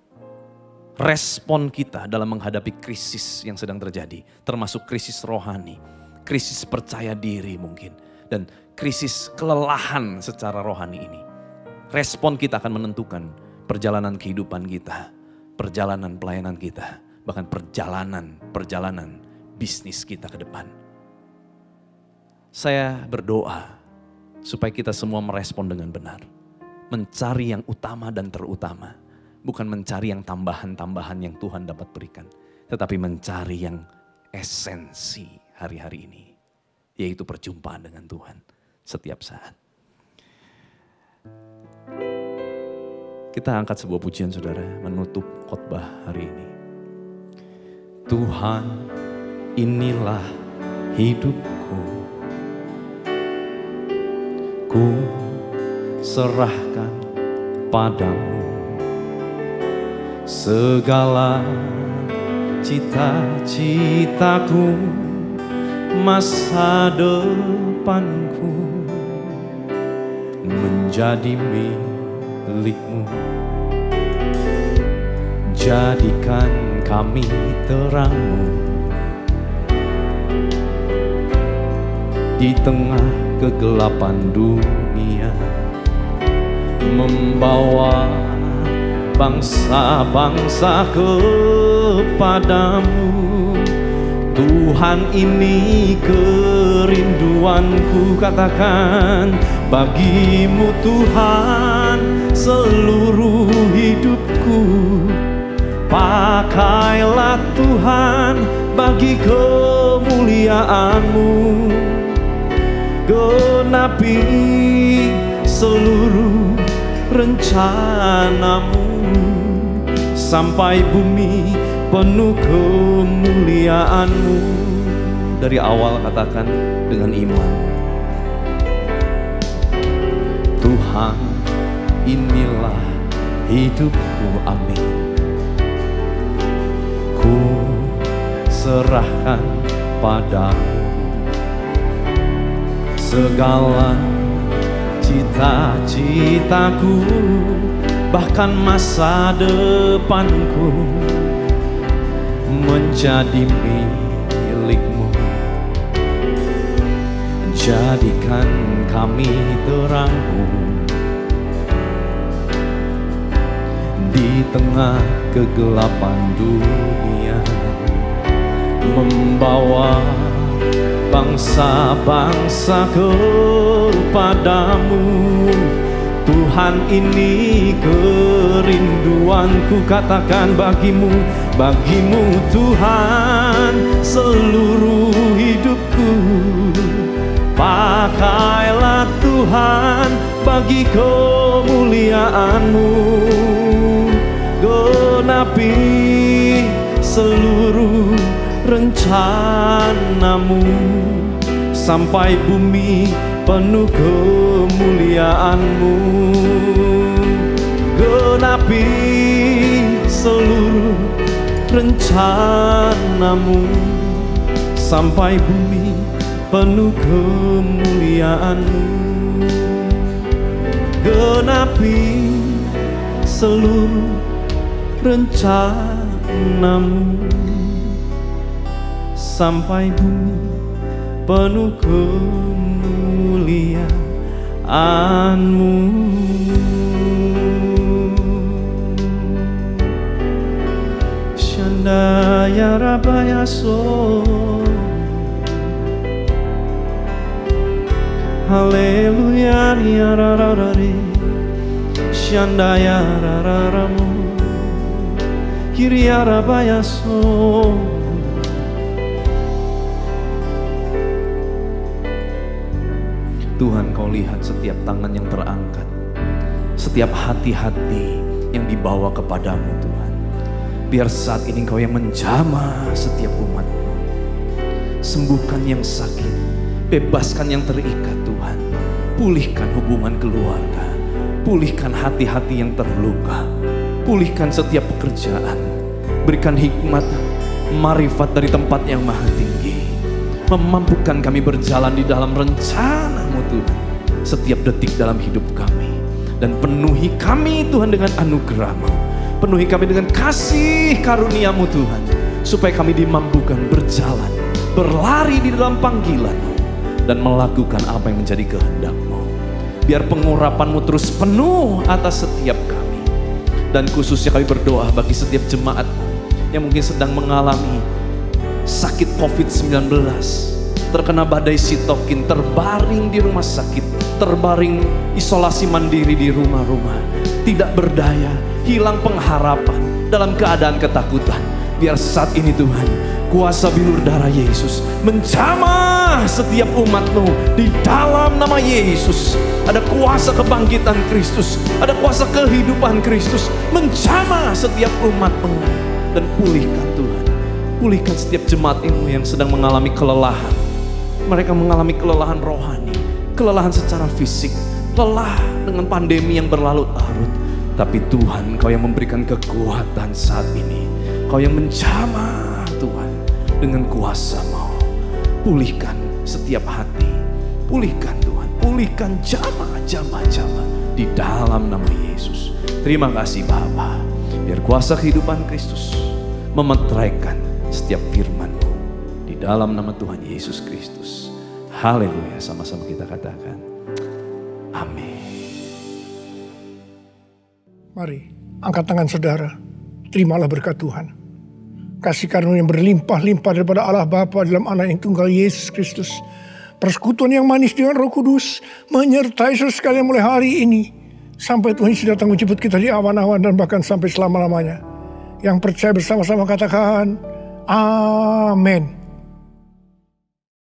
respon kita dalam menghadapi krisis yang sedang terjadi. Termasuk krisis rohani, krisis percaya diri mungkin, dan krisis kelelahan secara rohani ini. Respon kita akan menentukan perjalanan kehidupan kita, perjalanan pelayanan kita, bahkan perjalanan bisnis kita ke depan. Saya berdoa supaya kita semua merespon dengan benar. Mencari yang utama dan terutama. Bukan mencari yang tambahan-tambahan yang Tuhan dapat berikan. Tetapi mencari yang esensi hari-hari ini. Yaitu perjumpaan dengan Tuhan setiap saat. Kita angkat sebuah pujian saudara menutup khotbah hari ini. Tuhan, inilah hidupku. Ku serahkan padamu segala cita-citaku, masa depanku menjadi milikmu. Jadikan kami terangmu di tengah kegelapan dunia, membawa bangsa-bangsa kepadamu. Tuhan, ini kerinduanku, katakan bagimu Tuhan seluruh hidupku. Pakailah Tuhan bagi kemuliaan-Mu, genapi seluruh rencana-Mu, sampai bumi penuh kemuliaan-Mu. Dari awal katakan dengan iman. Tuhan, inilah hidupku, amin. Ku serahkan padamu segala cita-citaku, bahkan masa depanku menjadi milikmu. Jadikan kami terangmu di tengah kegelapan dunia, membawa bangsa-bangsa kepadamu. Tuhan, ini kerinduanku, katakan bagimu Tuhan seluruh hidupku. Pakailah Tuhan bagi kemuliaan-Mu, genapi seluruh rencana-Mu, sampai bumi penuh kemuliaan-Mu. Genapi seluruh rencana-Mu, sampai bumi penuh kemuliaan-Mu. Genapi seluruh rencana-Mu, sampai bumi penuh kemuliaan-Mu. Shandaya Rabaya So Haleluya, yarararari, shandaya rararamu, kiriarabayaso. Tuhan, Kau lihat setiap tangan yang terangkat, setiap hati-hati yang dibawa kepadamu Tuhan. Biar saat ini Kau yang menjamah setiap umat-Mu. Sembuhkan yang sakit, bebaskan yang terikat Tuhan. Pulihkan hubungan keluarga, pulihkan hati-hati yang terluka, pulihkan setiap pekerjaan. Berikan hikmat, marifat dari tempat yang maha tinggi. Memampukan kami berjalan di dalam rencana-Mu Tuhan, setiap detik dalam hidup kami. Dan penuhi kami Tuhan dengan anugerah-Mu, penuhi kami dengan kasih karunia-Mu Tuhan, supaya kami dimampukan berjalan, berlari di dalam panggilan-Mu, dan melakukan apa yang menjadi kehendak-Mu. Biar pengurapan-Mu terus penuh atas setiap kami. Dan khususnya kami berdoa bagi setiap jemaat-Mu yang mungkin sedang mengalami sakit COVID-19, terkena badai sitokin, terbaring di rumah sakit, terbaring isolasi mandiri di rumah-rumah, tidak berdaya, hilang pengharapan, dalam keadaan ketakutan. Biar saat ini Tuhan, kuasa bilur darah Yesus menjamah setiap umat-Mu di dalam nama Yesus. Ada kuasa kebangkitan Kristus, ada kuasa kehidupan Kristus menjamah setiap umat-Mu. Dan pulihkan Tuhan, pulihkan setiap jemaat-Mu yang sedang mengalami kelelahan. Mereka mengalami kelelahan rohani, kelelahan secara fisik, lelah dengan pandemi yang berlarut-larut. Tapi Tuhan, Kau yang memberikan kekuatan saat ini. Kau yang menjamah Tuhan dengan kuasa-Mu. Pulihkan setiap hati, pulihkan Tuhan, pulihkan jamah di dalam nama Yesus. Terima kasih Bapa. Biar kuasa kehidupan Kristus memetraikan setiap firman-Mu di dalam nama Tuhan Yesus Kristus. Haleluya, sama-sama kita katakan amin. Mari angkat tangan saudara, terimalah berkat Tuhan. Kasih karunia yang berlimpah-limpah daripada Allah Bapa dalam Anak yang tunggal Yesus Kristus. Persekutuan yang manis dengan Roh Kudus menyertai saudara sekalian mulai hari ini sampai Tuhan Yesus datang menjemput kita di awan-awan dan bahkan sampai selama-lamanya. Yang percaya bersama-sama katakan amin.